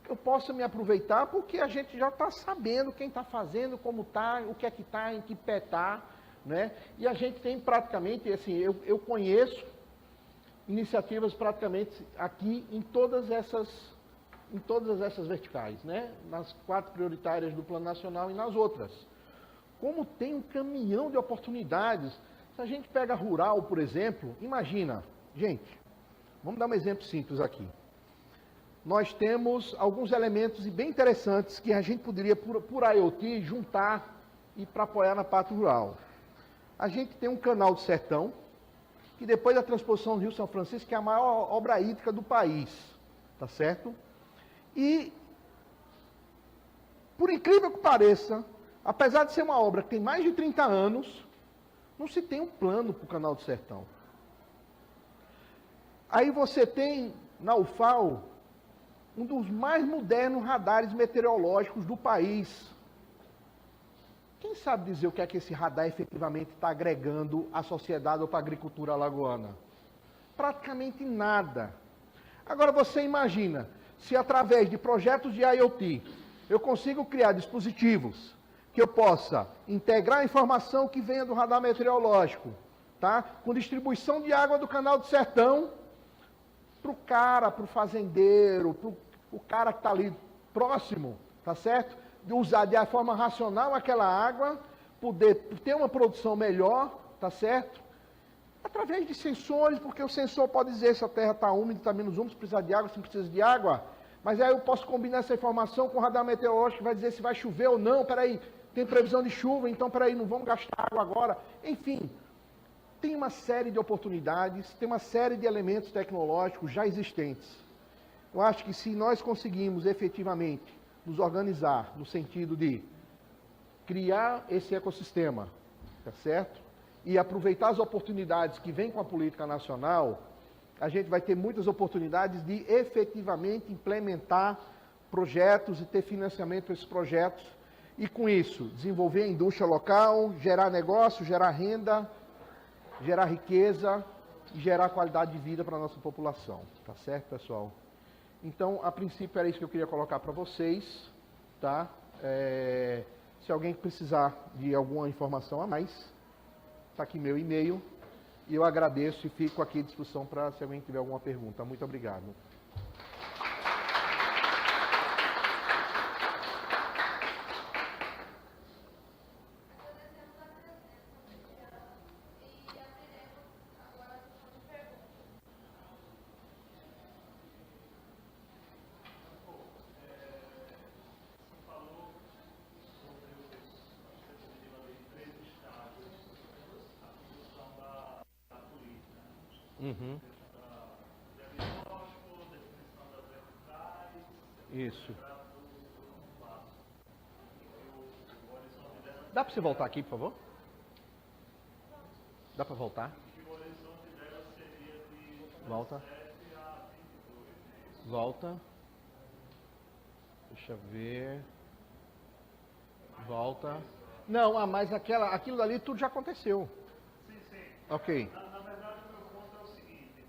eu posso me aproveitar porque a gente já está sabendo quem está fazendo, como está, o que é que está, em que pé está, né? E a gente tem praticamente, assim, eu conheço iniciativas praticamente aqui em todas essas verticais, né? Nas 4 prioritárias do Plano Nacional e nas outras. Como tem um caminhão de oportunidades. Se a gente pega rural, por exemplo, imagina, gente, vamos dar um exemplo simples aqui. Nós temos alguns elementos bem interessantes que a gente poderia, por IoT, juntar e para apoiar na parte rural. A gente tem um canal do Sertão, que depois da transposição do Rio São Francisco, que é a maior obra hídrica do país, tá certo? E, por incrível que pareça, apesar de ser uma obra que tem mais de 30 anos, não se tem um plano para o canal do Sertão. Aí você tem, na UFAL, um dos mais modernos radares meteorológicos do país. Quem sabe dizer o que é que esse radar efetivamente está agregando à sociedade ou para a agricultura alagoana? Praticamente nada. Agora você imagina, se através de projetos de IoT, eu consigo criar dispositivos que eu possa integrar a informação que venha do radar meteorológico, tá? Com distribuição de água do canal do Sertão, para o cara, para o fazendeiro, para o cara que está ali próximo, tá certo? De usar de forma racional aquela água, poder ter uma produção melhor, tá certo? Através de sensores, porque o sensor pode dizer se a terra está úmida, está menos úmida, se precisa de água, se não precisa de água. Mas aí eu posso combinar essa informação com o radar meteorológico, que vai dizer se vai chover ou não. Peraí, tem previsão de chuva, então peraí, não vamos gastar água agora. Enfim, tem uma série de oportunidades, tem uma série de elementos tecnológicos já existentes. Eu acho que se nós conseguimos efetivamente nos organizar no sentido de criar esse ecossistema, tá certo? E aproveitar as oportunidades que vêm com a política nacional, a gente vai ter muitas oportunidades de efetivamente implementar projetos e ter financiamento para esses projetos e, com isso, desenvolver a indústria local, gerar negócio, gerar renda, gerar riqueza e gerar qualidade de vida para a nossa população. Tá certo, pessoal? Então, a princípio, era isso que eu queria colocar para vocês, tá? Se alguém precisar de alguma informação a mais, está aqui meu e-mail, e eu agradeço e fico aqui à disposição para se alguém tiver alguma pergunta. Muito obrigado. Uhum. Isso. Dá para você voltar aqui, por favor? Dá para voltar? Volta. Volta. Deixa eu ver. Volta. Não, mas aquilo dali tudo já aconteceu. Sim, sim. Ok. Na verdade, o meu ponto é o seguinte,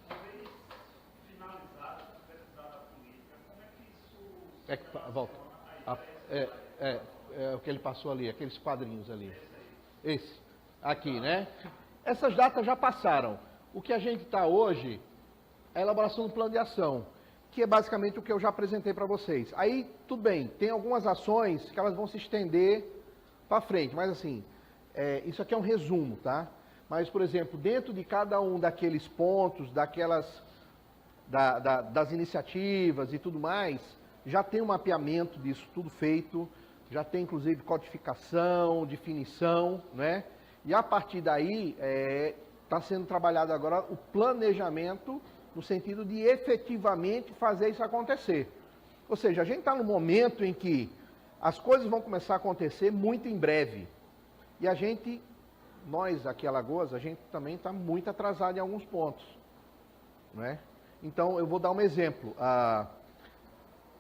uma vez finalizada, finalizada a política, como é que isso... volta. É o que ele passou ali, aqueles quadrinhos ali. Esse. Aqui, né? Essas datas já passaram. O que a gente está hoje é a elaboração do plano de ação, que é basicamente o que eu já apresentei para vocês. Aí, tudo bem, tem algumas ações que elas vão se estender para frente, mas assim, isso aqui é um resumo, tá? Mas, por exemplo, dentro de cada um daqueles pontos, das iniciativas e tudo mais, já tem um mapeamento disso tudo feito, já tem inclusive codificação, definição, né? E a partir daí, está sendo trabalhado agora o planejamento no sentido de efetivamente fazer isso acontecer. Ou seja, a gente está num momento em que as coisas vão começar a acontecer muito em breve. E a gente, nós aqui em Alagoas, a gente também está muito atrasado em alguns pontos. Né? Então, eu vou dar um exemplo.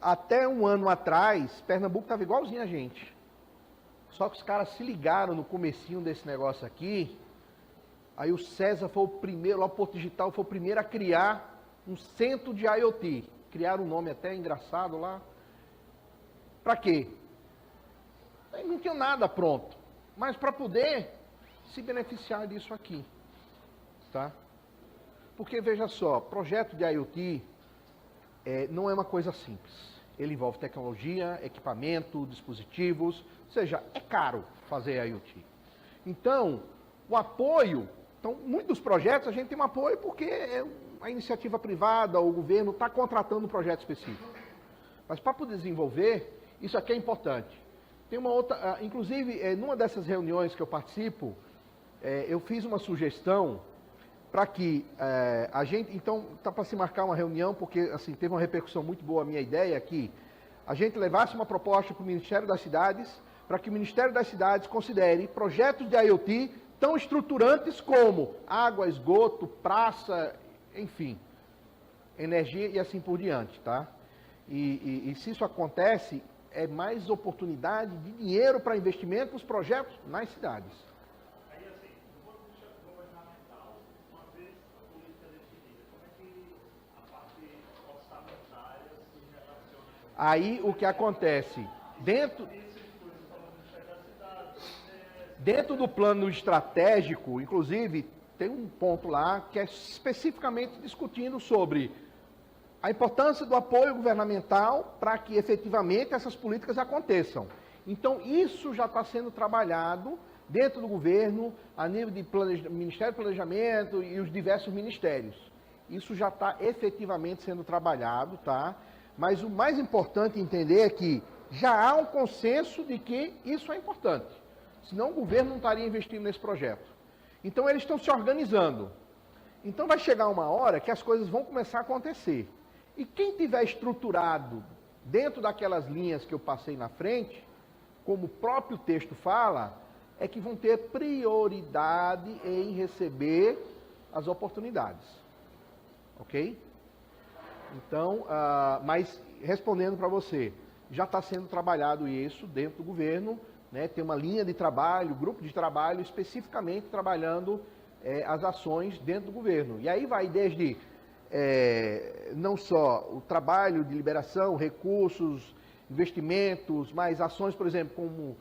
Até um ano atrás, Pernambuco estava igualzinho a gente. Só que os caras se ligaram no comecinho desse negócio aqui, aí o César foi o primeiro, lá o Porto Digital foi o primeiro a criar um centro de IoT. Criaram um nome até engraçado lá. Para quê? Não tinha nada pronto, mas para poder se beneficiar disso aqui, tá? Porque, veja só, projeto de IoT não é uma coisa simples. Ele envolve tecnologia, equipamento, dispositivos, ou seja, é caro fazer IoT. Então, o apoio, muitos projetos a gente tem um apoio porque a iniciativa privada ou o governo está contratando um projeto específico. Mas para poder desenvolver, isso aqui é importante. Tem uma outra, inclusive, numa dessas reuniões que eu participo, eu fiz uma sugestão para que a gente, então, está para se marcar uma reunião, porque assim, teve uma repercussão muito boa a minha ideia, que a gente levasse uma proposta para o Ministério das Cidades, para que o Ministério das Cidades considere projetos de IoT tão estruturantes como água, esgoto, praça, enfim, energia e assim por diante, tá? E se isso acontece, é mais oportunidade de dinheiro para investimento nos projetos nas cidades. Aí, assim, do ponto de vista governamental, uma vez a política definida, como é que a parte orçamentária se relaciona com isso? Aí, o que acontece? Dentro do plano estratégico, inclusive, tem um ponto lá que é especificamente discutindo sobre a importância do apoio governamental para que efetivamente essas políticas aconteçam. Então, isso já está sendo trabalhado dentro do governo, a nível de Ministério do Planejamento e os diversos ministérios. Isso já está efetivamente sendo trabalhado, tá? Mas o mais importante entender é que já há um consenso de que isso é importante. Senão o governo não estaria investindo nesse projeto. Então, eles estão se organizando. Então, vai chegar uma hora que as coisas vão começar a acontecer. E quem tiver estruturado dentro daquelas linhas que eu passei na frente, como o próprio texto fala, é que vão ter prioridade em receber as oportunidades. Ok? Então, mas respondendo para você, já está sendo trabalhado isso dentro do governo, né? Tem uma linha de trabalho, grupo de trabalho especificamente trabalhando as ações dentro do governo. E aí vai desde não só o trabalho de liberação, recursos, investimentos, mas ações, por exemplo,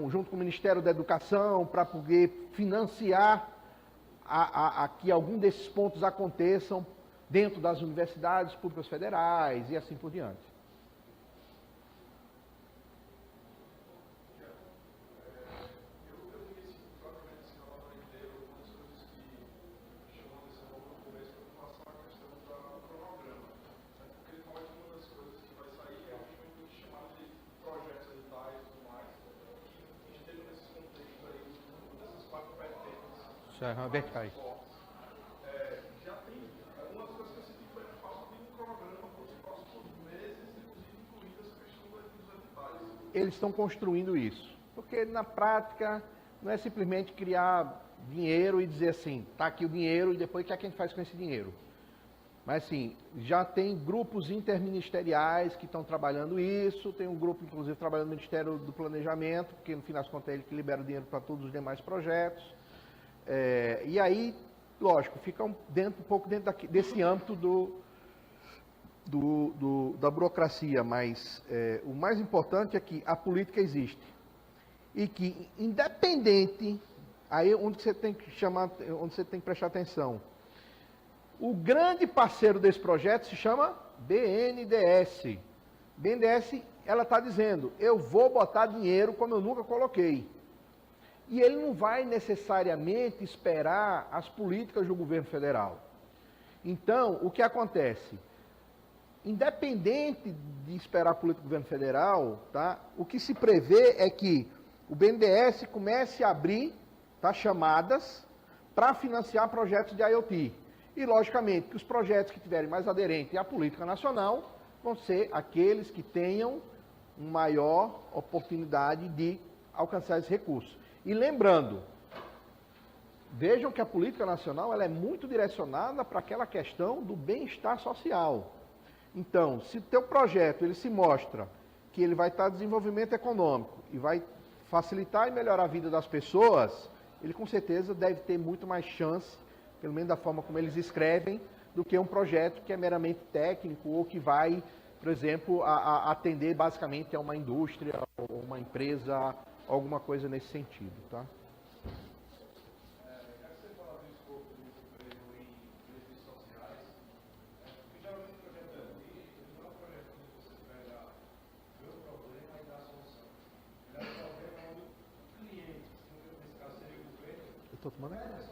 junto com o Ministério da Educação, para poder financiar que algum desses pontos aconteçam dentro das universidades públicas federais e assim por diante. Verticais. Já tem, uma das coisas que eu senti foi a falta de um cronograma para os próximos meses, inclusive incluindo essa questão dos editais. Eles estão construindo isso, porque na prática não é simplesmente criar dinheiro e dizer assim, está aqui o dinheiro e depois o que é que a gente faz com esse dinheiro? Mas assim, já tem grupos interministeriais que estão trabalhando isso, tem um grupo inclusive trabalhando no Ministério do Planejamento, porque no final das contas é ele que libera o dinheiro para todos os demais projetos. E aí, lógico, fica um pouco dentro desse âmbito da burocracia, mas o mais importante é que a política existe. E que, independente, aí onde você tem que onde você tem que prestar atenção, o grande parceiro desse projeto se chama BNDES. BNDES, ela está dizendo, eu vou botar dinheiro como eu nunca coloquei. E ele não vai necessariamente esperar as políticas do governo federal. Então, o que acontece? Independente de esperar a política do governo federal, tá, o que se prevê é que o BNDES comece a abrir chamadas para financiar projetos de IoT. E, logicamente, que os projetos que tiverem mais aderentes à política nacional vão ser aqueles que tenham maior oportunidade de alcançar esses recursos. E lembrando, vejam que a política nacional ela é muito direcionada para aquela questão do bem-estar social. Então, se o teu projeto ele se mostra que ele vai estar desenvolvimento econômico e vai facilitar e melhorar a vida das pessoas, ele com certeza deve ter muito mais chance, pelo menos da forma como eles escrevem, do que um projeto que é meramente técnico ou que vai, por exemplo, a atender basicamente a uma indústria ou uma empresa, alguma coisa nesse sentido, tá? Eu estou tomando aqui.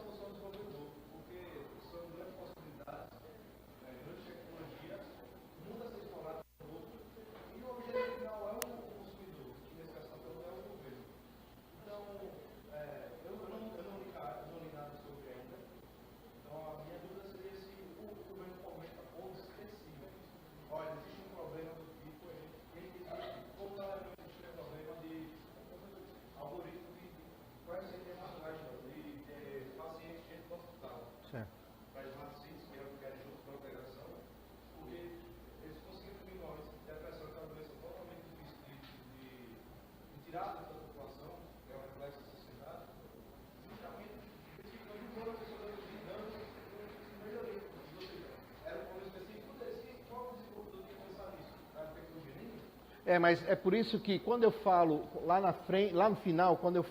Mas é por isso que quando eu falo lá na frente, lá no final, quando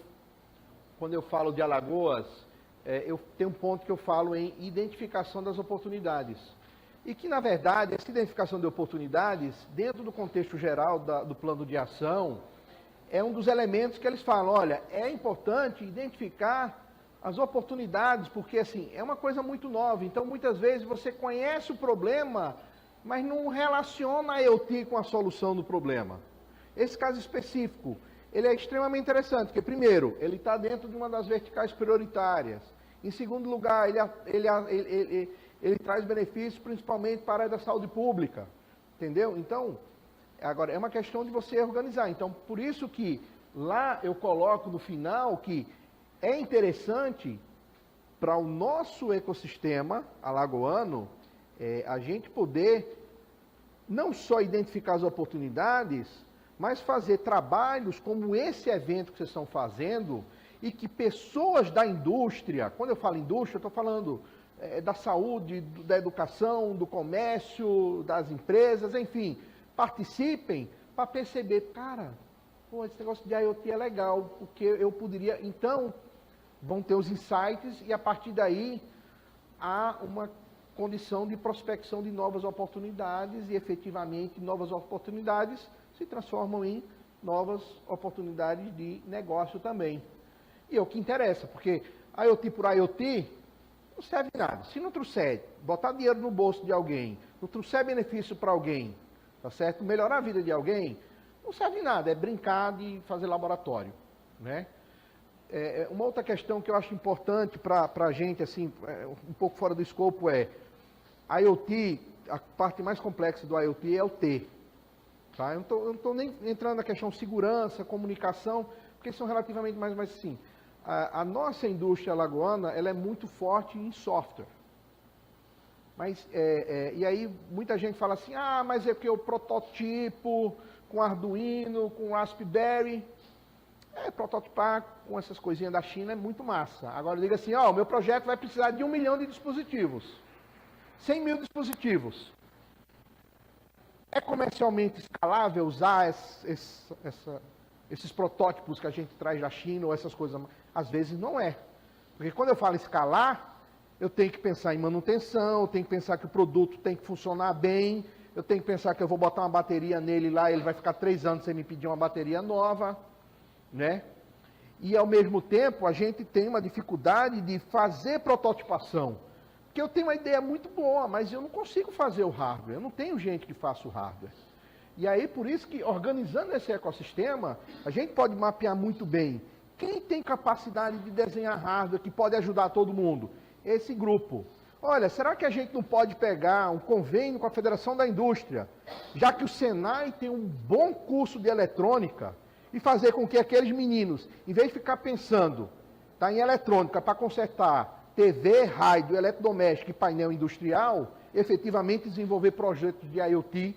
eu falo de Alagoas, eu tenho um ponto que eu falo em identificação das oportunidades. E que, na verdade, essa identificação de oportunidades, dentro do contexto geral do plano de ação, é um dos elementos que eles falam, olha, é importante identificar as oportunidades, porque, assim, é uma coisa muito nova. Então, muitas vezes, você conhece o problema, mas não relaciona a IoT com a solução do problema. Esse caso específico, ele é extremamente interessante, porque, primeiro, ele está dentro de uma das verticais prioritárias. Em segundo lugar, ele traz benefícios principalmente para a área da saúde pública, entendeu? Então, agora, é uma questão de você organizar. Então, por isso que lá eu coloco no final que é interessante para o nosso ecossistema alagoano, a gente poder não só identificar as oportunidades, mas fazer trabalhos como esse evento que vocês estão fazendo e que pessoas da indústria, quando eu falo indústria, eu estou falando da saúde, da educação, do comércio, das empresas, enfim, participem para perceber, cara, pô, esse negócio de IoT é legal, porque eu poderia, então, vão ter os insights e a partir daí há uma condição de prospecção de novas oportunidades e efetivamente novas oportunidades se transformam em novas oportunidades de negócio também. E é o que interessa, porque IoT por IoT não serve nada. Se não trouxer, botar dinheiro no bolso de alguém, não trouxer benefício para alguém, tá certo? Melhorar a vida de alguém, não serve nada, é brincar de fazer laboratório, né? Uma outra questão que eu acho importante para a gente, assim, um pouco fora do escopo IoT, a parte mais complexa do IoT é o T. Tá? Eu não estou nem entrando na questão de segurança, comunicação, porque são relativamente mais assim. A nossa indústria alagoana, ela é muito forte em software. Mas, e aí muita gente fala assim, mas é porque o prototipo com Arduino, com Raspberry, prototipar com essas coisinhas da China é muito massa. Agora diga assim, o meu projeto vai precisar de 1 milhão de dispositivos. 100 mil dispositivos. É comercialmente escalável usar esses protótipos que a gente traz da China ou essas coisas? Às vezes não é. Porque quando eu falo escalar, eu tenho que pensar em manutenção, eu tenho que pensar que o produto tem que funcionar bem, eu tenho que pensar que eu vou botar uma bateria nele lá, ele vai ficar 3 anos sem me pedir uma bateria nova, né? E ao mesmo tempo a gente tem uma dificuldade de fazer prototipação. Porque eu tenho uma ideia muito boa, mas eu não consigo fazer o hardware, eu não tenho gente que faça o hardware. E aí, por isso que, organizando esse ecossistema, a gente pode mapear muito bem quem tem capacidade de desenhar hardware, que pode ajudar todo mundo. Esse grupo. Olha, será que a gente não pode pegar um convênio com a Federação da Indústria, já que o Senai tem um bom curso de eletrônica, e fazer com que aqueles meninos, em vez de ficar pensando em eletrônica para consertar TV, rádio, eletrodoméstico e painel industrial, efetivamente desenvolver projetos de IoT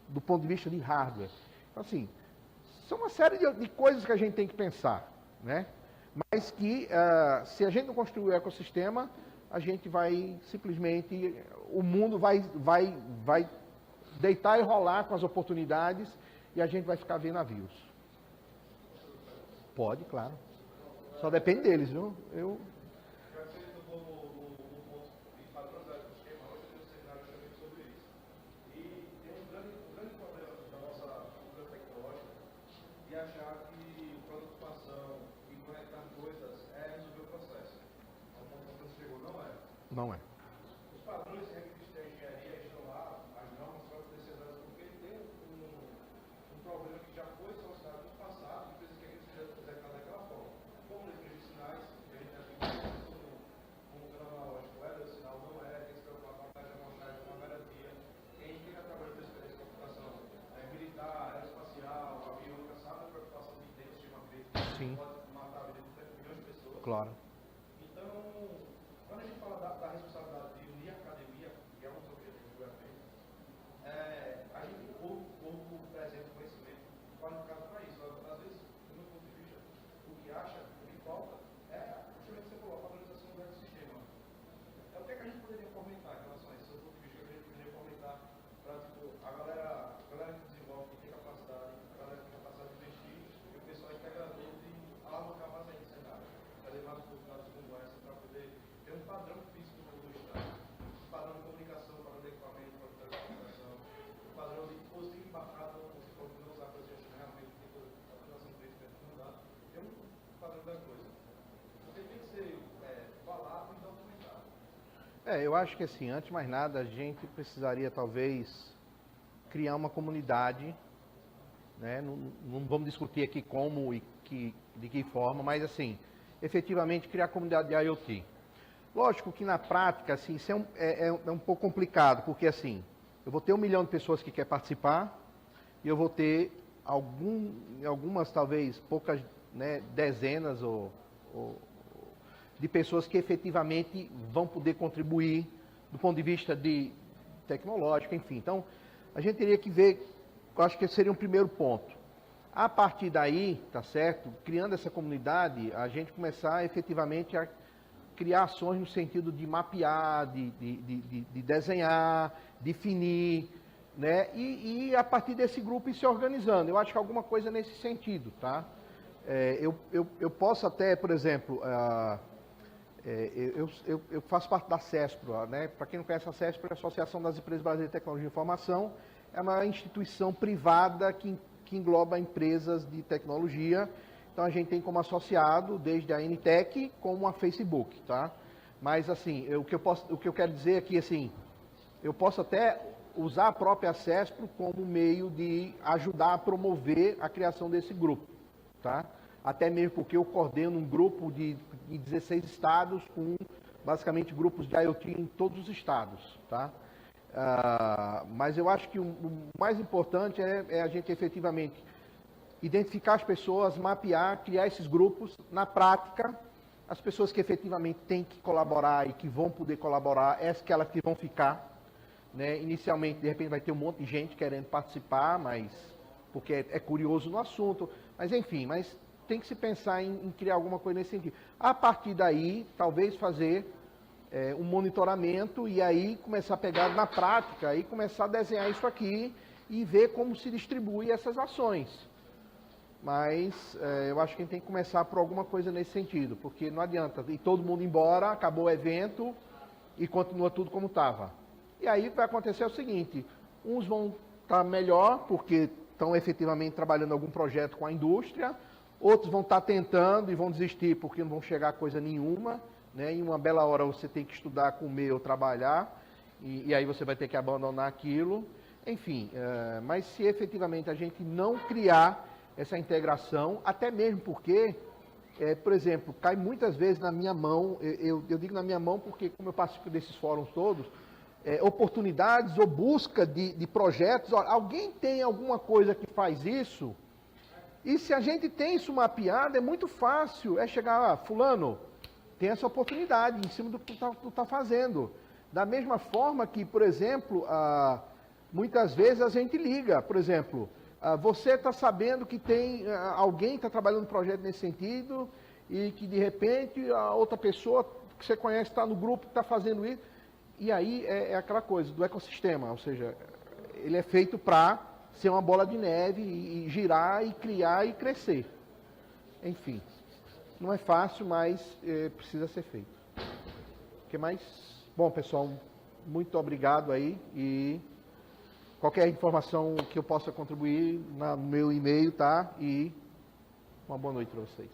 do ponto de vista de hardware. Então, assim, São uma série de coisas que a gente tem que pensar, né? Mas que, se a gente não construir o ecossistema, a gente vai simplesmente, o mundo vai deitar e rolar com as oportunidades e a gente vai ficar vendo navios. Pode, claro. Só depende deles, viu? Achar que preocupação e conectar coisas é resolver o processo. Ao ponto que você chegou, não é? Não é. Os padrões e requisitos da engenharia estão lá, as normas para proteger elas, porque ele tem um problema que já foi solucionado no passado, e precisa que a gente seja executado daquela forma. Como letras de sinais, que a gente aplica como canal analógico é, o sinal não é, tem que se preocupar com a taxa de amostragem, com a garantia. Quem tem que trabalhar com experiência de computação militar, aeroespacial, aviônica, sabe a preocupação que tem o sistema crítico, Sim. pode matar a vida de milhões de pessoas. Claro. Então, quando a gente fala da responsabilidade de unir a academia, que é um dos objetivos do evento, a gente tem pouco presente conhecimento qualificado para isso. Às vezes, do meu ponto de vista, o que acha, o que falta, é justamente o que você falou, a padronização do ecossistema. Então, o que é que a gente poderia comentar em relação a isso? Do ponto de vista que a gente poderia comentar para a galera que desenvolve, que tem capacidade, a galera que tem capacidade de investir, e o pessoal integrador de alavancar mais ainda esse cenário, fazer mais oportunidades como essa, para poder ter um padrão físico do Estado, um padrão de comunicação, um padrão de equipamento, um padrão de comunicação, um padrão de dispositivo embarcado, como se for não usar coisas que realmente tem toda a comunicação crítica que não dá, tem um padrão da coisa. Você tem que ser falado e documentado. Eu acho que assim, antes de mais nada, a gente precisaria talvez criar uma comunidade, né? Não vamos discutir aqui como e de que forma, mas assim, efetivamente criar a comunidade de IoT. Lógico que na prática, assim, isso é um pouco complicado, porque assim, eu vou ter 1 milhão de pessoas que querem participar e eu vou ter algumas, talvez, poucas, né, dezenas de pessoas que efetivamente vão poder contribuir do ponto de vista de tecnológico, enfim. Então, a gente teria que ver, eu acho que esse seria um primeiro ponto. A partir daí, tá certo? Criando essa comunidade, a gente começar efetivamente a criar ações no sentido de mapear, de desenhar, definir, né? E a partir desse grupo ir se organizando. Eu acho que alguma coisa nesse sentido, tá? Eu posso até, por exemplo, eu faço parte da CESPRO, né? Para quem não conhece a CESPRO, é a Associação das Empresas Brasileiras de Tecnologia de Informação, é uma instituição privada que engloba empresas de tecnologia. Então a gente tem como associado desde a NTEC como a Facebook, tá? Mas assim, o que eu quero dizer aqui, assim, eu posso até usar a própria CESPRO como meio de ajudar a promover a criação desse grupo, tá? Até mesmo porque eu coordeno um grupo de 16 estados com basicamente grupos de IoT em todos os estados, tá? Mas eu acho que o mais importante é a gente efetivamente identificar as pessoas, mapear, criar esses grupos. Na prática, as pessoas que efetivamente têm que colaborar e que vão poder colaborar, aquelas que vão ficar, né? Inicialmente, de repente, vai ter um monte de gente querendo participar, mas porque é curioso no assunto, mas enfim, tem que se pensar em criar alguma coisa nesse sentido. A partir daí, talvez fazer um monitoramento e aí começar a pegar na prática e começar a desenhar isso aqui e ver como se distribui essas ações. Mas eu acho que a gente tem que começar por alguma coisa nesse sentido, porque não adianta ir todo mundo embora, acabou o evento e continua tudo como estava. E aí vai acontecer o seguinte, uns vão estar melhor porque estão efetivamente trabalhando em algum projeto com a indústria, outros vão estar tentando e vão desistir porque não vão chegar a coisa nenhuma, né? Em uma bela hora você tem que estudar, comer ou trabalhar, e aí você vai ter que abandonar aquilo. Enfim, mas se efetivamente a gente não criar essa integração, até mesmo porque, por exemplo, cai muitas vezes na minha mão, eu digo na minha mão porque como eu participo desses fóruns todos, oportunidades ou busca de projetos, alguém tem alguma coisa que faz isso, e se a gente tem isso mapeado, é muito fácil, chegar, fulano, tem essa oportunidade em cima do que tu tá fazendo. Da mesma forma que, por exemplo, muitas vezes a gente liga, por exemplo, Você está sabendo que tem alguém que está trabalhando um projeto nesse sentido e que, de repente, a outra pessoa que você conhece está no grupo que está fazendo isso. E aí é aquela coisa do ecossistema, ou seja, ele é feito para ser uma bola de neve e girar e criar e crescer. Enfim, não é fácil, mas precisa ser feito. O que mais? Bom, pessoal, muito obrigado aí e qualquer informação que eu possa contribuir no meu e-mail, tá? E uma boa noite para vocês.